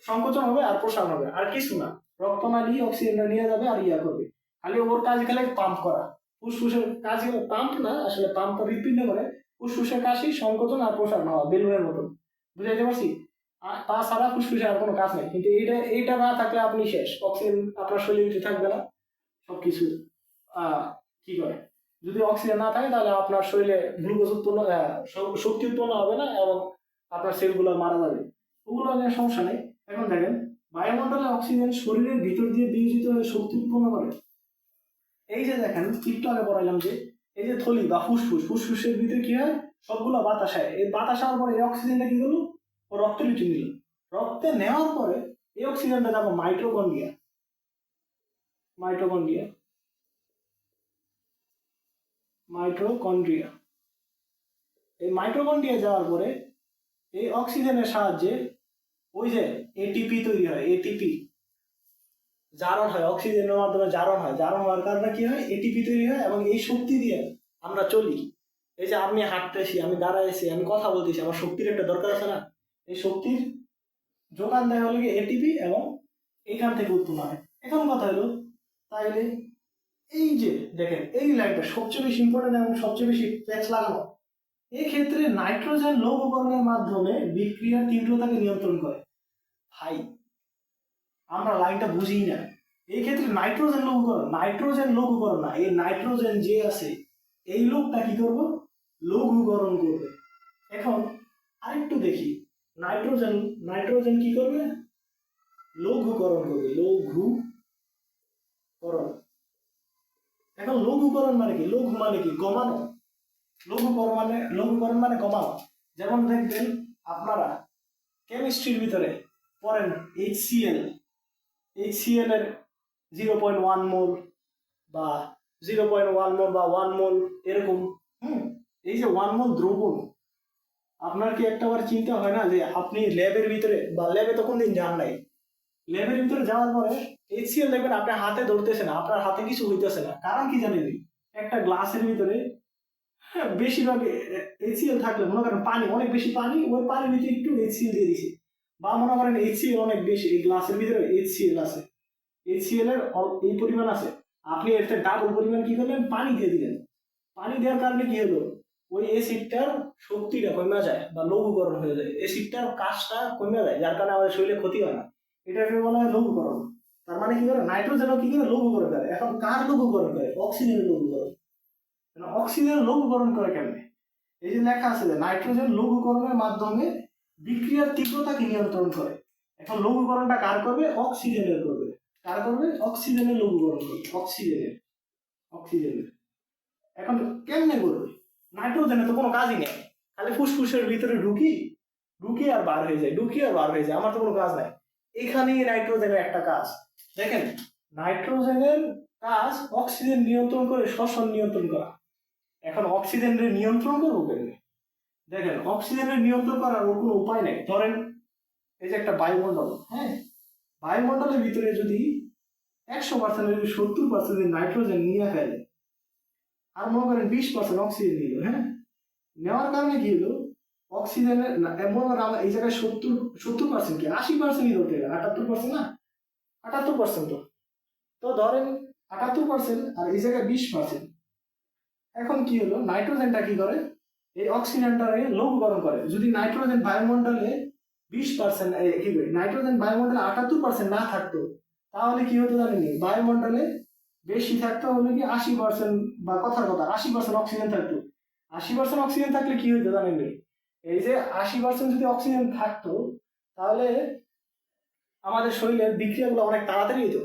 সংকোচন হবে আর প্রসারণ হবে, আর কিছু না। রক্তনালী অক্সিজেনটা নিয়ে যাবে আর করবে। খালি ওর কাজ খালি পাম্প করা। ফুসফুসের কাজ হলো পাম্প না, আসলে পাম্পটা হৃৎপিণ্ড করে। ফুসফুসের কাজই সংকোচন আর প্রসারণ হওয়া, বেলুনের মতন। বুঝাইতে পারছি? তাছাড়া ফুসফুসের আর কোনো কাজ নেই। কিন্তু এইটা না থাকলে আপনি শেষ। অক্সিজেন আপনার শরীরে থাকবে না। সবকিছু কি করে? যদি অক্সিজেন না থাকে তাহলে আপনার শরীরে গ্লুকোজ উৎপন্ন, শক্তি উৎপন্ন হবে না এবং আপনার সেলগুলো মারা যাবে। ওগুলো নিয়ে সমস্যা নেই। এখন দেখেন, বায়ুমণ্ডলে অক্সিজেন শরীরের ভিতর দিয়ে বিয়োজিত হয়ে শক্তি উৎপন্ন করে। এই যে দেখেন, একটু আগে বলাইলাম যে এই যে থলি বা ফুসফুসের ভিতরে কি হয়? সবগুলো বাতাস হয়। এই বাতাস হওয়ার পরে এই অক্সিজেনটা কি হলো? ও রক্তে লিটে নিল। রক্তে নেওয়ার পরে এই অক্সিজেনটা যাবো মাইটোকন্ড্রিয়া। এই মাইটোকন্ড্রিয়া যাওয়ার পরে এই অক্সিজেনের সাহায্যে ওই যে এটিপি তৈরি হয়। এটিপি জারণ হয়, অক্সিজেনের মাধ্যমে জারণ হয়। জারণ হওয়ার কারণে কি হয়? এটিপি তৈরি হয় এবং এই শক্তি দিয়ে আমরা চলি। এই যে আমি হাঁটতেছি, আমি দাঁড়াইছি, আমি কথা বলতেছি, আমার শক্তির একটা দরকার আছে না? এই শক্তির যোগান দেয় হলো গিয়ে এটিপি এবং এইখান থেকে উৎপন্ন হয়। এখন কথা হলো, তাইলে এই যে দেখেন এই লাইনটা সবচেয়ে বেশি ইম্পর্টেন্ট এবং সবচেয়ে বেশি প্যাচ লাগানো। এই ক্ষেত্রে নাইট্রোজেন লৌহকরণের মাধ্যমে বিক্রিয়ার তীব্রতাকে নিয়ন্ত্রণ করে। ভাই, আমরা লাইনটা বুঝি না। এই ক্ষেত্রে নাইট্রোজেন লঘুকরণ না, এই নাইট্রোজেন যে আছে এই লোকটা কি করবো? লঘুকরণ করবে। এখন আরেকটু দেখি, নাইট্রোজেন নাইট্রোজেন কি করবে? লঘুকরণ করবে, লঘুকরণ। এখন লঘুকরণ মানে কি? লঘু মানে কি? কমানো। লঘুকরণ মানে কমানো। যেমন দেখবেন আপনারা কেমিস্ট্রির ভিতরে পড়েন এইচসিএল এর 0.1 মোল বা 0.1 মোল বা 1 মোল এরকম। এই যে 1 মোল দ্রবণ, আপনার কি একটাবার চিন্তা হয় না যে আপনি ল্যাবের ভিতরে, বা ল্যাবে তো কোনদিন যান নাই, ল্যাবের ভিতরে যাওয়ার পরে এইচসিএল দেখবেন আপনার হাতে ধরতেছে না, আপনার হাতে কিছু হইতেছে না, কারণ কি জানেন? একটা গ্লাসের ভিতরে বেশিরভাগ এইচসিএল থাকলে, মনে করেন পানি অনেক বেশি পানি, ওই পানির ভিতরে একটু এইচসিএল দিয়ে দিছে, বা মনে করেন এইচসিএল অনেক বেশি, এই গ্লাসের ভিতরে এইচসিএল আছে, এইচসিএল এর এই পরিমাণ আছে, আপনি এর থেকে ডাবল পরিমাণ কি করলেন? পানি দিয়ে দিলেন। পানি দেওয়ার কারণে কি হলো? ওই অ্যাসিডটার শক্তিটা কমে যায় বা লঘুকরণ হয়ে যায়, অ্যাসিডটার কাজটা কমে যায়, যার কারণে আমাদের শরীরে ক্ষতি হয় না। এটাকে বলা হয় লঘুকরণ। তার মানে কি করে? নাইট্রোজেনও কি করে? লঘুকরণ করে। এখন কার লঘুকরণ করে? অক্সিজেনের লঘুকরণ। অক্সিজেন লঘুকরণ করে কেমনে? এই যে লেখা আছে যে নাইট্রোজেন লঘুকরণের মাধ্যমে বিক্রিয়ার তীব্রতাকে নিয়ন্ত্রণ করে। এখন লঘুকরণটা কার করবে? অক্সিজেনের করবে। কার করবে? অক্সিজেনের লঘুকরণ করবে, অক্সিজেনের। এখন কেমনে করবে? নাইট্রোজেনে তো কোনো কাজই নেই, খালি ফুসফুসের ভিতরে ঢুকি আর বার হয়ে যায়, আমার তো কোনো কাজ নাই। এখানেই নাইট্রোজেনের একটা কাজ। দেখেন, নাইট্রোজেনের কাজ অক্সিজেন নিয়ন্ত্রণ করে, শ্বসন নিয়ন্ত্রণ করা। এখন অক্সিজেনের নিয়ন্ত্রণ করবো কেমনে? দেখেন, অক্সিজেনের নিয়ন্ত্রণ করার ওর কোনো উপায় নেই। ধরেন এই যে একটা বায়ুমণ্ডল, বায়ুমণ্ডলের ভিতরে যদি 100% 70% নাইট্রোজেন নিয়ে ফেলে, আর মনে করেন 20% অক্সিজেন নিল, নেওয়ার কারণে কি হলো? অক্সিজেনের মনে করেন আমরা এই জায়গায় 70% কি 80%ই ধরতে গেলে, 78% না, 78% তো ধরেন 78%, আর এই জায়গায় 20%। এখন কি হলো? নাইট্রোজেনটা কি করে? এই অক্সিজেনটাকে লঘুকরণ করে। যদি নাইট্রোজেন বায়ুমণ্ডলে 20%, কি করে নাইট্রোজেন বায়ুমণ্ডলে 78% না থাকতো, তাহলে কি হতো জানেন? বায়ুমণ্ডলে বেশি থাকতো হলো কি 80%, বা কথার কথা 80% অক্সিজেন থাকতো। 80% অক্সিজেন থাকলে কি হইতো জানেন? এই যে 80% যদি অক্সিজেন থাকতো, তাহলে আমাদের শরীরের বিক্রিয়াগুলো অনেক তাড়াতাড়ি হতো।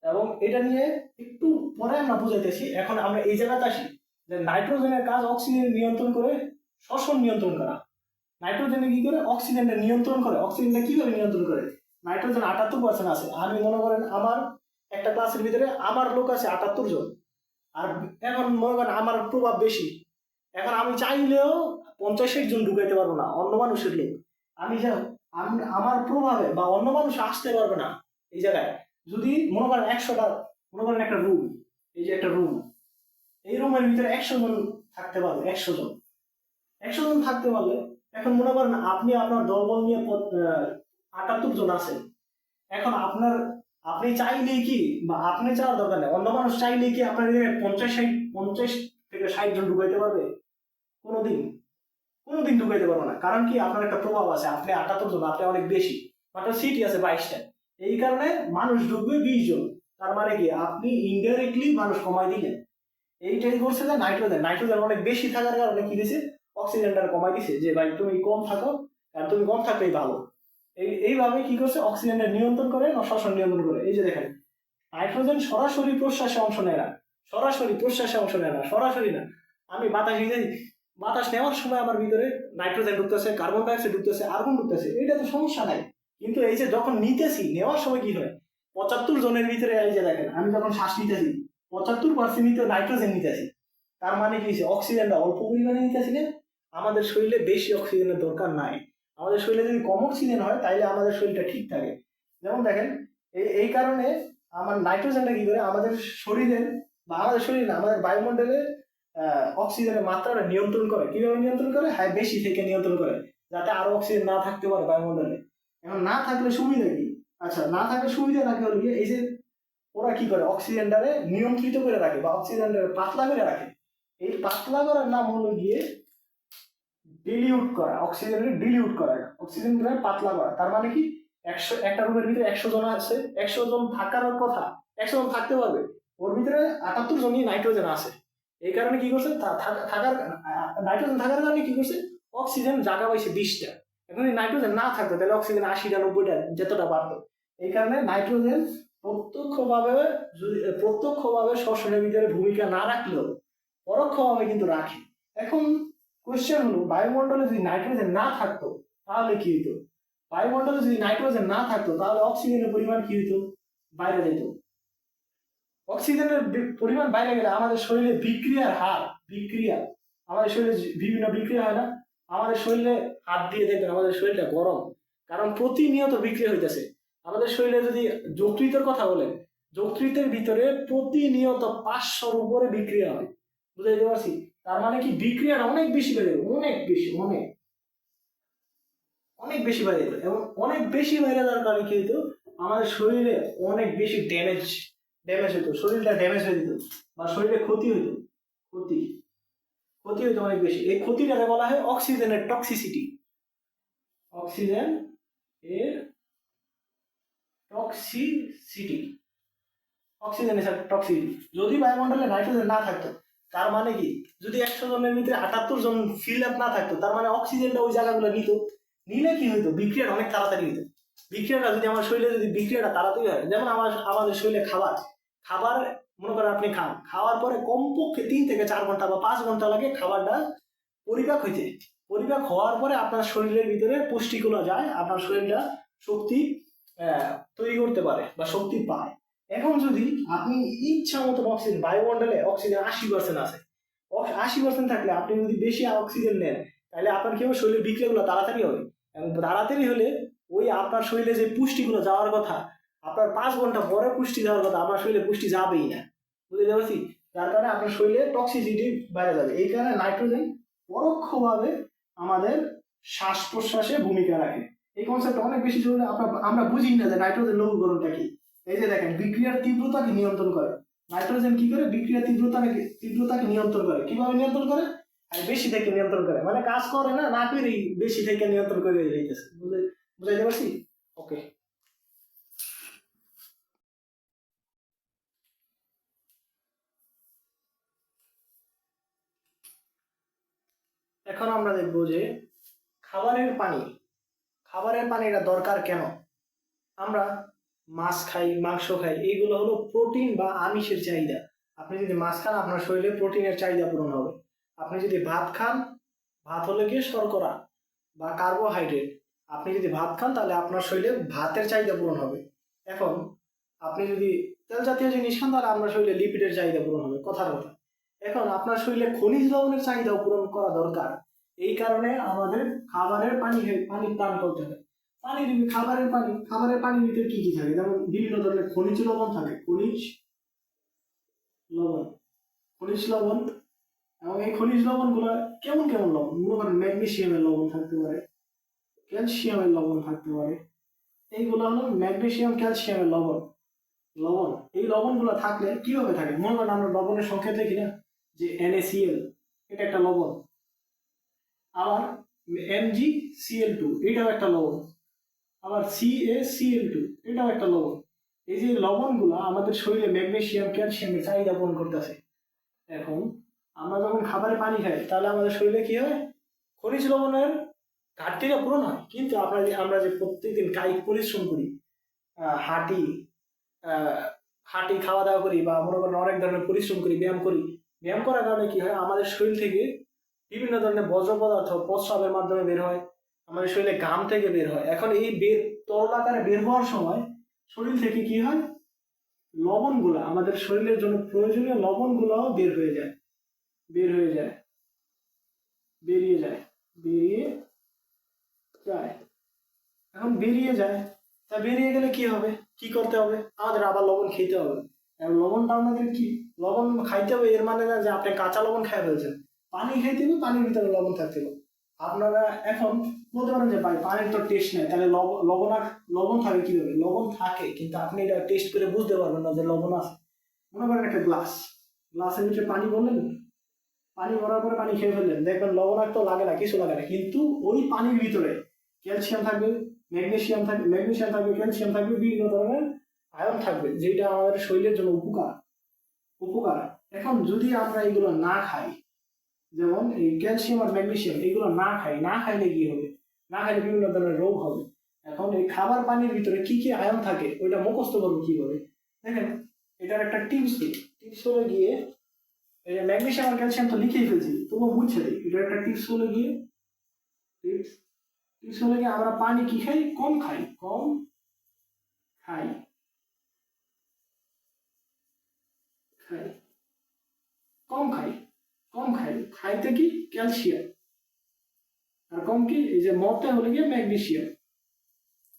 এবং এটা নিয়ে একটু পরে আমরা বুঝাইতেছি। এখন আমরা এই জায়গাতে আসি যে নাইট্রোজেনের কাজ অক্সিজেন নিয়ন্ত্রণ করে, শ্বসন নিয়ন্ত্রণ করা। নাইট্রোজেনে কি করে? অক্সিজেনটা নিয়ন্ত্রণ করে। অক্সিজেনটা কিভাবে নিয়ন্ত্রণ করে? নাইট্রোজেন 78% আছে, আমি মনে করেন আমার একটা ক্লাসের ভিতরে আমার লোক আছে 78 জন, আর এখন মনে করেন আমার প্রভাব বেশি, এখন আমি চাইলেও 50-60 জন ঢুকাইতে পারবো না, অন্য মানুষের লোক। আমি যা আমার প্রভাবে বা অন্য মানুষ আসতে পারবে না এই জায়গায়। যদি মনে করেন 100টা, মনে করেন একটা রুম, এই যে একটা রুম, এই রুমের ভিতরে 100 জন থাকতে পারবে, 100 জন থাকতে পারলে, এখন মনে করেন আপনি আপনার দলবল নিয়ে 78 জন আছেন। এখন আপনি চাইলেই কি, বা আপনি চাওয়ার দরকার নেই, অন্য মানুষ চাইলেই কি আপনার 50 থেকে 60 জন ঢুকাইতে পারবে? কোনোদিন ঢুকাইতে পারবো না। কারণ কি? আপনার একটা প্রভাব আছে, আপনি 78 জন, আপনি অনেক বেশি, মাত্র সিটি আছে 22টা, এই কারণে মানুষ ঢুকবে 20 জন। তার মানে কি? আপনি ইনডাইরেক্টলি মানুষ কমাই দিলেন। এইটাই করছে যে নাইট্রোজেন অনেক বেশি থাকার কারণে কি দিয়েছে? অক্সিজেনটা কমাই দিছে, যে ভাই তুমি কম থাকো, আর তুমি কম থাকলেই ভালো। এইভাবে কি করছে? অক্সিজেনটা নিয়ন্ত্রণ করে, শ্বসন নিয়ন্ত্রণ করে। এই যে দেখেন, নাইট্রোজেন সরাসরি প্রশ্বাসে অংশ নেয় না, সরাসরি না। আমি বাতাস নিয়ে বাতাস নেওয়ার সময় আমার ভিতরে নাইট্রোজেন ঢুকতেছে, কার্বন ডাইঅক্সাইড ঢুকতেছে, আর্গন ঢুকতেছে, এটা তো সমস্যা নাই। কিন্তু এই যে যখন নিতেছি, নেওয়ার সময় কি হয়? 75 জনের ভিতরে এই যে দেখেন, আমি যখন শ্বাস নিতেছি 75% নাইট্রোজেন নিতেছি। তার মানে কি? অক্সিজেনটা অল্প পরিমাণে নিতেছি না, আমাদের শরীরে বেশি অক্সিজেনের দরকার নাই। আমাদের শরীরে যদি কম অক্সিজেন হয়, তাহলে আমাদের শরীরটা ঠিক থাকে। যেমন দেখেন, এই কারণে আমার নাইট্রোজেনটা কি করে? আমাদের শরীরের, বা আমাদের শরীর না, আমাদের বায়ুমণ্ডলে অক্সিজেনের মাত্রাটা নিয়ন্ত্রণ করে। কিভাবে নিয়ন্ত্রণ করে? বেশি থেকে নিয়ন্ত্রণ করে, যাতে আরো অক্সিজেন না থাকতে পারে বায়ুমণ্ডলে। এখন না থাকলে সুবিধা কি? আচ্ছা, না থাকলে সুবিধা থাকে হলো গিয়ে, এই যে ওরা কি করে? অক্সিজেনটারে নিয়ন্ত্রিত করে রাখে, বা অক্সিজেনটারে পাতলা করে রাখে। এই পাতলা করার নাম হলো গিয়ে ডিলিউট করা, অক্সিজেনের ডিলিউট করা, অক্সিজেনটা পাতলা করা। তার মানে কি? একটা রুমের ভিতরে 100 জন আছে, 100 জন থাকার কথা, 100 জন থাকতে পারবে, ওর ভিতরে 78 জনই নাইট্রোজেন আছে। এই কারণে কি করছে? থাকার নাইট্রোজেন থাকার কারণে কি করছে? অক্সিজেন জায়গা পাইছে 20টা। এখন যদি নাইট্রোজেন না থাকতো তাহলে অক্সিজেন 80টা 90টা যতটা পারতো। এই কারণে নাইট্রোজেন প্রত্যক্ষভাবে শ্বসনের ভিতরে ভূমিকা না রাখলেও পরোক্ষভাবে কিন্তু রাখে। এখন কোয়েশ্চেন হলো, বায়ুমণ্ডলে যদি নাইট্রোজেন না থাকতো তাহলে কি হতো? বায়ুমণ্ডলে যদি নাইট্রোজেন না থাকতো তাহলে অক্সিজেনের পরিমাণ কি হতো? বাইরে যেত। অক্সিজেনের পরিমাণ বাইরে গেলে আমাদের শরীরে বিক্রিয়ার হার, আমাদের শরীরে বিভিন্ন বিক্রিয়া হয় না? আমাদের শরীরে হাত দিয়ে দেখবেন আমাদের শরীরটা গরম, কারণ প্রতিনিয়ত বিক্রিয়া হইতেছে। আমাদের শরীরে যদি যকৃতের কথা বলেন, যকৃতের ভিতরে প্রতিনিয়ত 500-র উপরে বিক্রিয়া হয়। বুঝাইতে পারছি? তার মানে কি বিক্রিয়াটা অনেক বেশি বেড়ে যাবে, অনেক বেশি বেড়ে যাবে। এবং অনেক বেশি বেড়ে যাওয়ার কারণে কি হইতো? আমাদের শরীরে অনেক বেশি ড্যামেজ হইতো, শরীরটা ড্যামেজ হয়ে যেত বা শরীরে ক্ষতি হইতো অনেক বেশি। এই ক্ষতিটাকে বলা হয় অক্সিজেনের টক্সিসিটি। যদি বায়ুমণ্ডলে নাইট্রোজেন না থাকতো, তার মানে কি, যদি 100 জনের ভিতরে 78 জন ফিল আপ না থাকতো, তার মানে অক্সিজেনটা ওই জায়গাগুলো নিলে কি হইতো? বিক্রিয়াটা অনেক তাড়াতাড়ি হইতো। বিক্রিয়াটা যদি আমার শরীরে বিক্রিয়াটা তাড়াতাড়ি হয়, যেমন আমাদের শরীরে খাবার মনে করেন আপনি খাওয়ার পরে কমপক্ষে 3 থেকে 4 ঘন্টা বা 5 ঘন্টা লাগে খাবারটা পরিপাক হওয়ার পরে আপনার শরীরের ভিতরে পুষ্টিগুলো যায়, আপনার শরীরটা শক্তি তৈরি করতে পারে বা শক্তি পায়। এখন যদি আপনি ইচ্ছা মতো অক্সিজেন, বায়ুমণ্ডলে অক্সিজেন 80% আছে, 80% থাকলে আপনি যদি বেশি অক্সিজেন নেন তাহলে আপনার কি হবে? শরীরের বিক্রিয়াগুলো তাড়াতাড়ি হবে, এবং তাড়াতাড়ি হলে ওই আপনার শরীরে যে পুষ্টিগুলো যাওয়ার কথা, আপনার 5 ঘন্টা পরে পুষ্টি যাওয়ার কথা, আপনার শরীরে পুষ্টি যাবেই না। বুঝতে পারছি? যার কারণে আপনার শরীরে টক্সিসিটি বাইরে যাবে। এই কারণে নাইট্রোজেন পরোক্ষভাবে আমাদের শ্বাস প্রশ্বাসে ভূমিকা রাখে। এই কনসেপ্ট অনেক বেশি জরুরি। আমরা বুঝি না যে নাইট্রোজেন লঘুকরণটা কি। এই যে দেখেন, বিক্রিয়ার তীব্রতাকে নিয়ন্ত্রণ করে নাইট্রোজেন। কি করে বিক্রিয়ার তীব্রতাকে নিয়ন্ত্রণ করে? কিভাবে নিয়ন্ত্রণ করে? বেশি থেকে নিয়ন্ত্রণ করে, মানে কাজ করে না করেই বেশি থেকে নিয়ন্ত্রণ করে দিতেছে। বুঝাইতে পারছি? ওকে। এখন আমরা দেখব যে খাবারের পানিটা দরকার কেন। আমরা মাছ খাই, মাংস খাই, এইগুলো হলো প্রোটিন বা আমিষের চাহিদা। আপনি যদি মাছ খান, আপনার শরীরে প্রোটিনের চাহিদা পূরণ হবে। আপনি যদি ভাত খান, ভাত হলে গিয়ে শর্করা বা কার্বোহাইড্রেট, আপনি যদি ভাত খান তাহলে আপনার শরীরে ভাতের চাহিদা পূরণ হবে। এখন আপনি যদি তেল জাতীয় জিনিস খান তাহলে আপনার শরীরে লিপিডের চাহিদা পূরণ হবে, কথার কথা। এখন আপনার শরীরে খনিজ লবণের চাহিদা পূরণ করা দরকার। এই কারণে আমাদের খাবারের পানি পান করতে হবে। খাবারের পানির ভিতরে কি কি থাকে? যেমন বিভিন্ন ধরনের খনিজ লবণ থাকে, খনিজ লবণ। এবং এই খনিজ লবণ গুলা কেমন লবণ? মনে করেন ম্যাগনেসিয়ামের লবণ থাকতে পারে, ক্যালসিয়ামের লবণ থাকতে পারে। এইগুলো হলো ম্যাগনেসিয়াম, ক্যালসিয়ামের লবণ। এই লবণগুলো থাকলে কিভাবে থাকে? মনে করেন আমরা লবণের সংকেত দেখি না, যে NaCl, এটা একটা লবণ। আবার MgCl2, এটাও একটা লবণ। আবার CaCl2, এটাও একটা লবণ। এই যে লবণগুলো আমাদের শরীরে ম্যাগনেসিয়াম, ক্যালসিয়ামের চাহিদা পূরণ করতেছে। এখন আমরা যখন খাবারে পানি খাই তাহলে আমাদের শরীরে কি হয়? খনিজ লবণের ঘাটতিটা পূরণ হয়। কিন্তু আমরা যে প্রত্যেকদিন কায়িক পরিশ্রম করি, হাঁটি, খাওয়া দাওয়া করি, বা মনে করেন অনেক ধরনের পরিশ্রম করি, ব্যায়াম করার কারণে কি হয়? আমাদের শরীর থেকে বিভিন্ন ধরনের বর্জ্য পদার্থ প্রস্রাবের মাধ্যমে বের হয়, আমাদের শরীরে ঘাম থেকে বের হয়। এখন এই তরল আকারে বের হওয়ার সময় শরীর থেকে কি হয়? লবণগুলা, আমাদের শরীরের জন্য প্রয়োজনীয় লবণগুলাও বেরিয়ে যায়। এখন বেরিয়ে যায়, তা বেরিয়ে গেলে কি হবে? কি করতে হবে? আমাদের আবার লবণ খেতে হবে। লবণটা আমাদের কি? লবণ খাইতে হবে এর মানে না যে আপনি কাঁচা লবণ খাই ফেলছেন। পানি খাইতে হবে, পানির ভিতরে লবণ থাকতে হবে। আপনারা এখন বলতে পারেন যে ভাই পানির তো টেস্ট নেই, তাহলে লবণ থাকে কিভাবে? লবণ থাকে, কিন্তু আপনি এটা টেস্ট করে বুঝতে পারবেন না যে লবণ আছে। মনে করেন একটা গ্লাসের ভিতরে পানি ভরলেন, পানি ভরার পরে পানি খেয়ে ফেললেন, দেখবেন লবণাক্ত লাগে না, কিছু লাগে না। কিন্তু ওই পানির ভিতরে ক্যালসিয়াম থাকবে, ম্যাগনেসিয়াম থাকবে, ক্যালসিয়াম থাকবে, বিভিন্ন ধরনের আয়ন থাকবে, যেটা আমাদের শরীরের জন্য উপকার। এখন যদি আমরা এগুলো না খাই, যেমন এই ক্যালসিয়াম আর ম্যাগনেসিয়াম, এগুলো না খাইলে কি হবে? না খাইলে বিভিন্ন ধরনের রোগ হবে। এখন এই খাবার পানির ভিতরে কি কি আয়ন থাকে ওইটা মুখস্থ করবো কিভাবে, দেখেন এটার একটা টিপস হলো গিয়ে, এই যে ম্যাগনেসিয়াম আর ক্যালসিয়াম তো লিখেই ফেলছি, তবুও মুছে দিই। এটার একটা টিপস হলো গিয়ে, টিপস টিপস হলো গিয়ে আমরা পানি কি খাই, কম খাই, কম খাই, খাই কম খাই, কম খাই, খাইতে কি ক্যালসিয়াম, আর কম কি এই যে মতে হলো গিয়ে ম্যাগনেসিয়াম।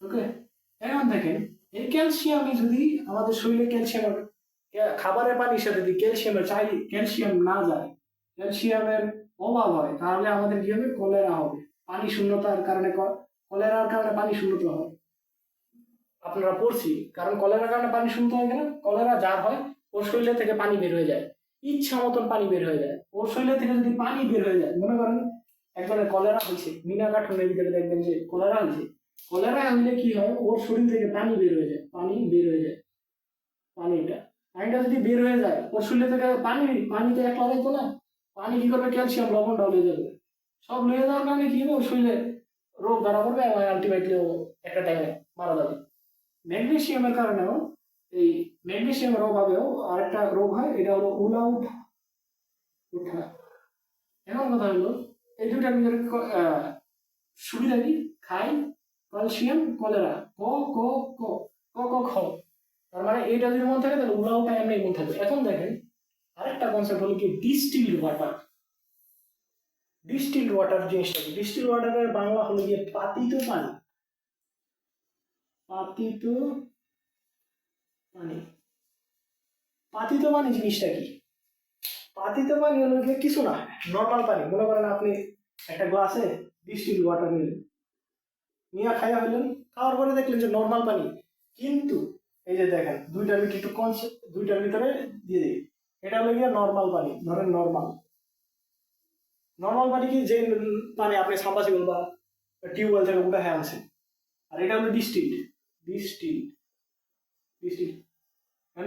ওকে, এখন দেখেন এই ক্যালসিয়ামে যদি আমাদের শরীরে খাবারের পানির সাথে যদি ক্যালসিয়াম না যায়, ক্যালসিয়ামের অভাব হয়, তাহলে আমাদের কি হবে, কলেরা হবে। পানি শূন্যতার কারণে কলেরার কারণে পানি শূন্যতা হয়, আপনারা পড়ছি। কারণ কলেরার কারণে পানি শূন্যতা হয় কেন, কলেরা যার হয় ওর শরীরে থেকে পানি বের হয়ে যায়, ইচ্ছা মতন পানি বের হয়ে যায়। ওর শরীরে থেকে যদি পানি বের হয়ে যায়, মনে করেন একজনের কলেরা হয়েছে, মিনা কাঠনের ভিতরে দেখবেন যে কলেরা হয়েছে, কলেরা হইলে কি হয়, ওর শরীর থেকে পানি বের হয়ে যায়, পানিটা যদি বের হয়ে যায় ওর শরীর থেকে পানিতে একলা যাইতো না, পানি কি করবে, ক্যালসিয়াম লবণটা লয়ে যাবে, সব লয়ে যাওয়ার কারণে কি হবে, ওর শরীরে রোগ ধরা পড়বে এবং আলটিমেটলি ও একটা টাইমে মারা যাবে। ম্যাগনেসিয়ামের কারণেও, এই ম্যাগনেসিয়ামের অভাবেও আরেকটা রোগ হয়, এটা হলো উঠা। এখন কথা হলো এই দুটার ভিতরে সুবিধা কি, খাই, ক্যালসিয়াম, কলেরা, ক ক ক ক ক খ, তার মানে এইটা যদি মনে থাকে তাহলে উলাউটা এমনি মনে থাকবে। এখন দেখেন আরেকটা কনসেপ্ট হলো কি, ডিস্টিল্ড ওয়াটার জিনিসটা কি, ডিস্টিল্ড ওয়াটারের বাংলা হলো গিয়ে পাতিত পানি, পাতিত পানি। পাতিত পানি জিনিসটা কি, পাতিত পানি হলো গিয়ে কিছু না, নর্মাল পানি। মনে করেন আপনি একটা গ্লাসে ডিস্টিল্ড ওয়াটার নিলেন, নিয়ে খাইয়া হইলেন, খাওয়ার পরে দেখলেন যে নর্মাল পানি, কিন্তু এই যে দেখেন দুইটার ভিতরে দিয়ে দিই, এটা হলো গিয়ে নর্মাল পানি। ধরেন নর্মাল পানি কি, যে পানি আপনি সাবমার্সিবল বা টিউবওয়েল থেকে উঠে আনছেন, আর এটা হলো ডিস্টিল্ড।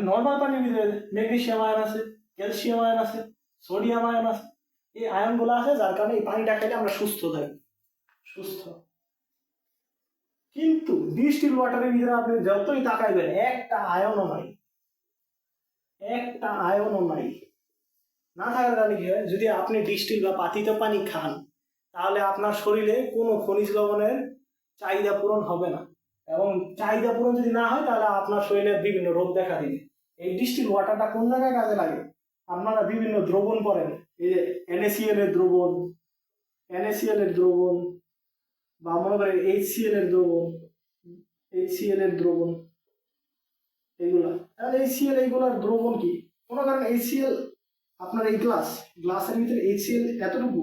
নর্মাল পানির ভিতরে ম্যাগনেসিয়াম আয়ন আছে, ক্যালসিয়াম আয়ন আছে, সোডিয়াম আয়ন আছে, এই আয়নগুলো আছে যার কারণে এই পানিটা খাইলে আমরা সুস্থ থাকি, কিন্তু ডিস্টিল্ড ওয়াটারের ভিতরে আপনি যতই তাকাইবেন একটা আয়নও নাই। না থাকার কারণে কি হয়, যদি আপনি ডিস্টিল বা পাতিত পানি খান তাহলে আপনার শরীরে কোনো খনিজ লবণের চাহিদা পূরণ হবে না, এবং চাহিদা পূরণ যদি না হয় তাহলে আপনার শরীরে বিভিন্ন রোগ দেখা দিবে। এই ডিস্টিল ওয়াটারটা কোন জায়গায় কাজে লাগে, আপনারা বিভিন্ন দ্রবণ পড়েন, এই যে NaCl এর দ্রবণ, বা মনে করেন HCl এর দ্রবণ, এইগুলা। HCl এইগুলার দ্রবণ কি, মনে করেন HCl আপনার এই গ্লাসের ভিতরে HCl এতটুকু,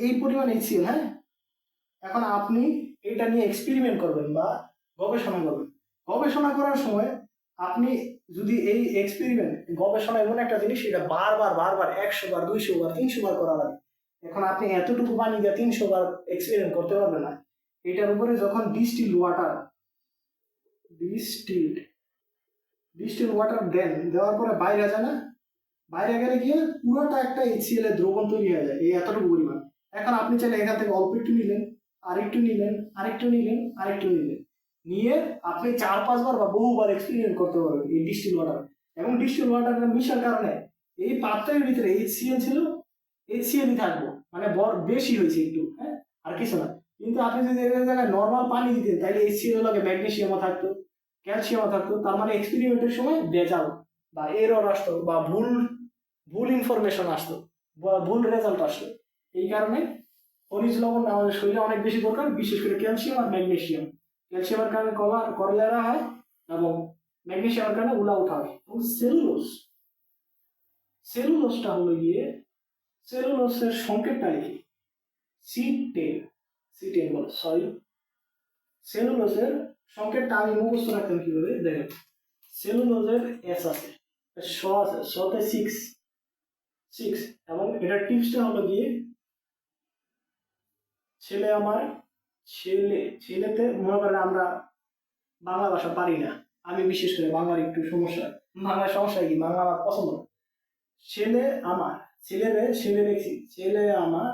এই পরিমাণ HCl, হ্যাঁ। এখন আপনি এটা নিয়ে এক্সপেরিমেন্ট করবেন বা গবেষণা করার সময় আপনি যদি এই গবেষণা এমন একটা জিনিস, এটা বারবার 100 বার 200 বার 300 বার করা লাগে। এখন আপনি এতটুকু পানি দিয়ে 300 বার এক্সপেরিমেন্ট করতে পারবেন না। এটার উপরে যখন ডিস্টিল ওয়াটার দেওয়ার পরে বাইরে যায় না, বাইরে গেলে গিয়ে পুরোটা একটা HCl এর দ্রবণ তৈরি হয়ে যায়, এই এতটুকু পরিমাণ। এখন আপনি চাইলে এখান থেকে অল্প একটু নিলেন, আরেকটু নিলেন, নিয়ে আপনি 4-5 বার বা বহুবার এক্সপেরিমেন্ট করতে পারবেন এই ডিস্টিল ওয়াটার। এবং ডিস্টিল ওয়াটার মিশার কারণে এই পাত্রের ভিতরে HCl ছিল, HClই থাকবো, মানে বেশি হয়েছে একটু, হ্যাঁ, আর কিছু না। কিন্তু আপনি যদি এর জায়গায় নর্মাল পানি দিতেন তাহলে HCl লাগে ম্যাগনেসিয়ামও থাকতো, ক্যালসিয়ামও থাকতো, তার মানে এক্সপেরিমেন্টের সময় ভেজাল বা এরর আসতো, বা ভুল ইনফরমেশন আসতো, বা ভুল রেজাল্ট আসতো। এই কারণে খনিজ লবণ আমাদের শরীরে অনেক বেশি দরকার, বিশেষ করে ক্যালসিয়াম আর ম্যাগনেসিয়াম। ক্যালসিয়ামের কারণে কলেরা হয় এবং ম্যাগনেসিয়ামের কারণে উঠা হয়। এবং সেলুলোসটা হলো গিয়ে, সেলুলোসের সংকেতটা লিখি C10 বলো, সরি, সেলুলোসের সংকেতটা আমি মুখস্থ রাখতাম কিভাবে, দেখেন সেলুলোজের S আছে, শতে 6, এবং এটার টিপসটা হলো গিয়ে, ছেলেতে মনে করেন আমরা বাংলা ভাষা পারি না, আমি বিশেষ করে বাংলার একটু সমস্যা, বাংলার সমস্যা কি, বাংলা আমার পছন্দ না। ছেলে দেখছি, ছেলে আমার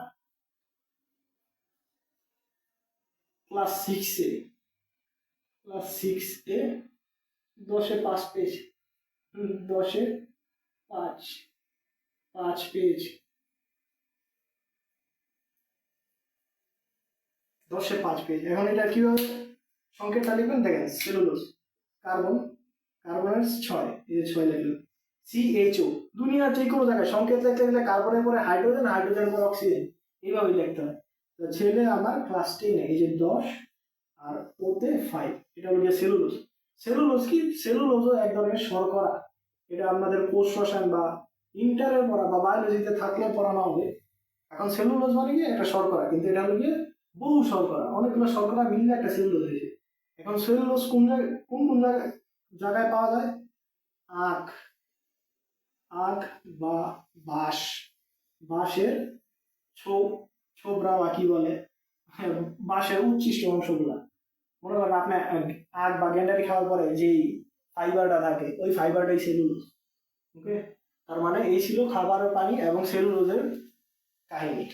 ক্লাস 6 এ 10-এ 5 পেজ, 10-এ 5 পেজ, 10-এ 5 পেজ। এখন এটা কিভাবে সংকেতটা লিখবেন দেখেন, সেলুলোজ, কার্বনের 6, এই যে 6 লিখলেন, CHO। দুনিয়ার যে কোনো জায়গায় সংকেত লিখতে গেলে কার্বনের পরে হাইড্রোজেনের পরে অক্সিজেন, এইভাবেই লিখতে হয়। তো ছেলে আমার ক্লাস 10, এই যে 10 আর ওতে 5, এটা হলো গিয়ে সেলুলোজ। সেলুলোজ কি? সেলুলোজও এক ধরনের শর্করা। এটা আমাদের কোষ রসায়ন বা ইন্টারের পড়া বা বায়োলজিতে থাকলে পড়ানো হবে। এখন সেলুলোজ মানে কি একটা শর্করা, কিন্তু এটা হলো গিয়ে বহু শর্করা, অনেকগুলো শর্করা মিললে একটা সেলুলোজ হয়েছে। এখন সেলুলোজ কোন জায়গায় পাওয়া যায়? আখ বা বাঁশের ছোবড়া বা কি বলে, বাঁশের উচ্ছিষ্ট অংশগুলা। মনে করেন আপনি আখ বা গেন্ডারি খাওয়ার পরে যেই ফাইবারটা থাকে, ওই ফাইবারটাই সেলুলোজ। ওকে, তার মানে এই ছিল খাবার, পানি এবং সেলুলোজের কাহিনী।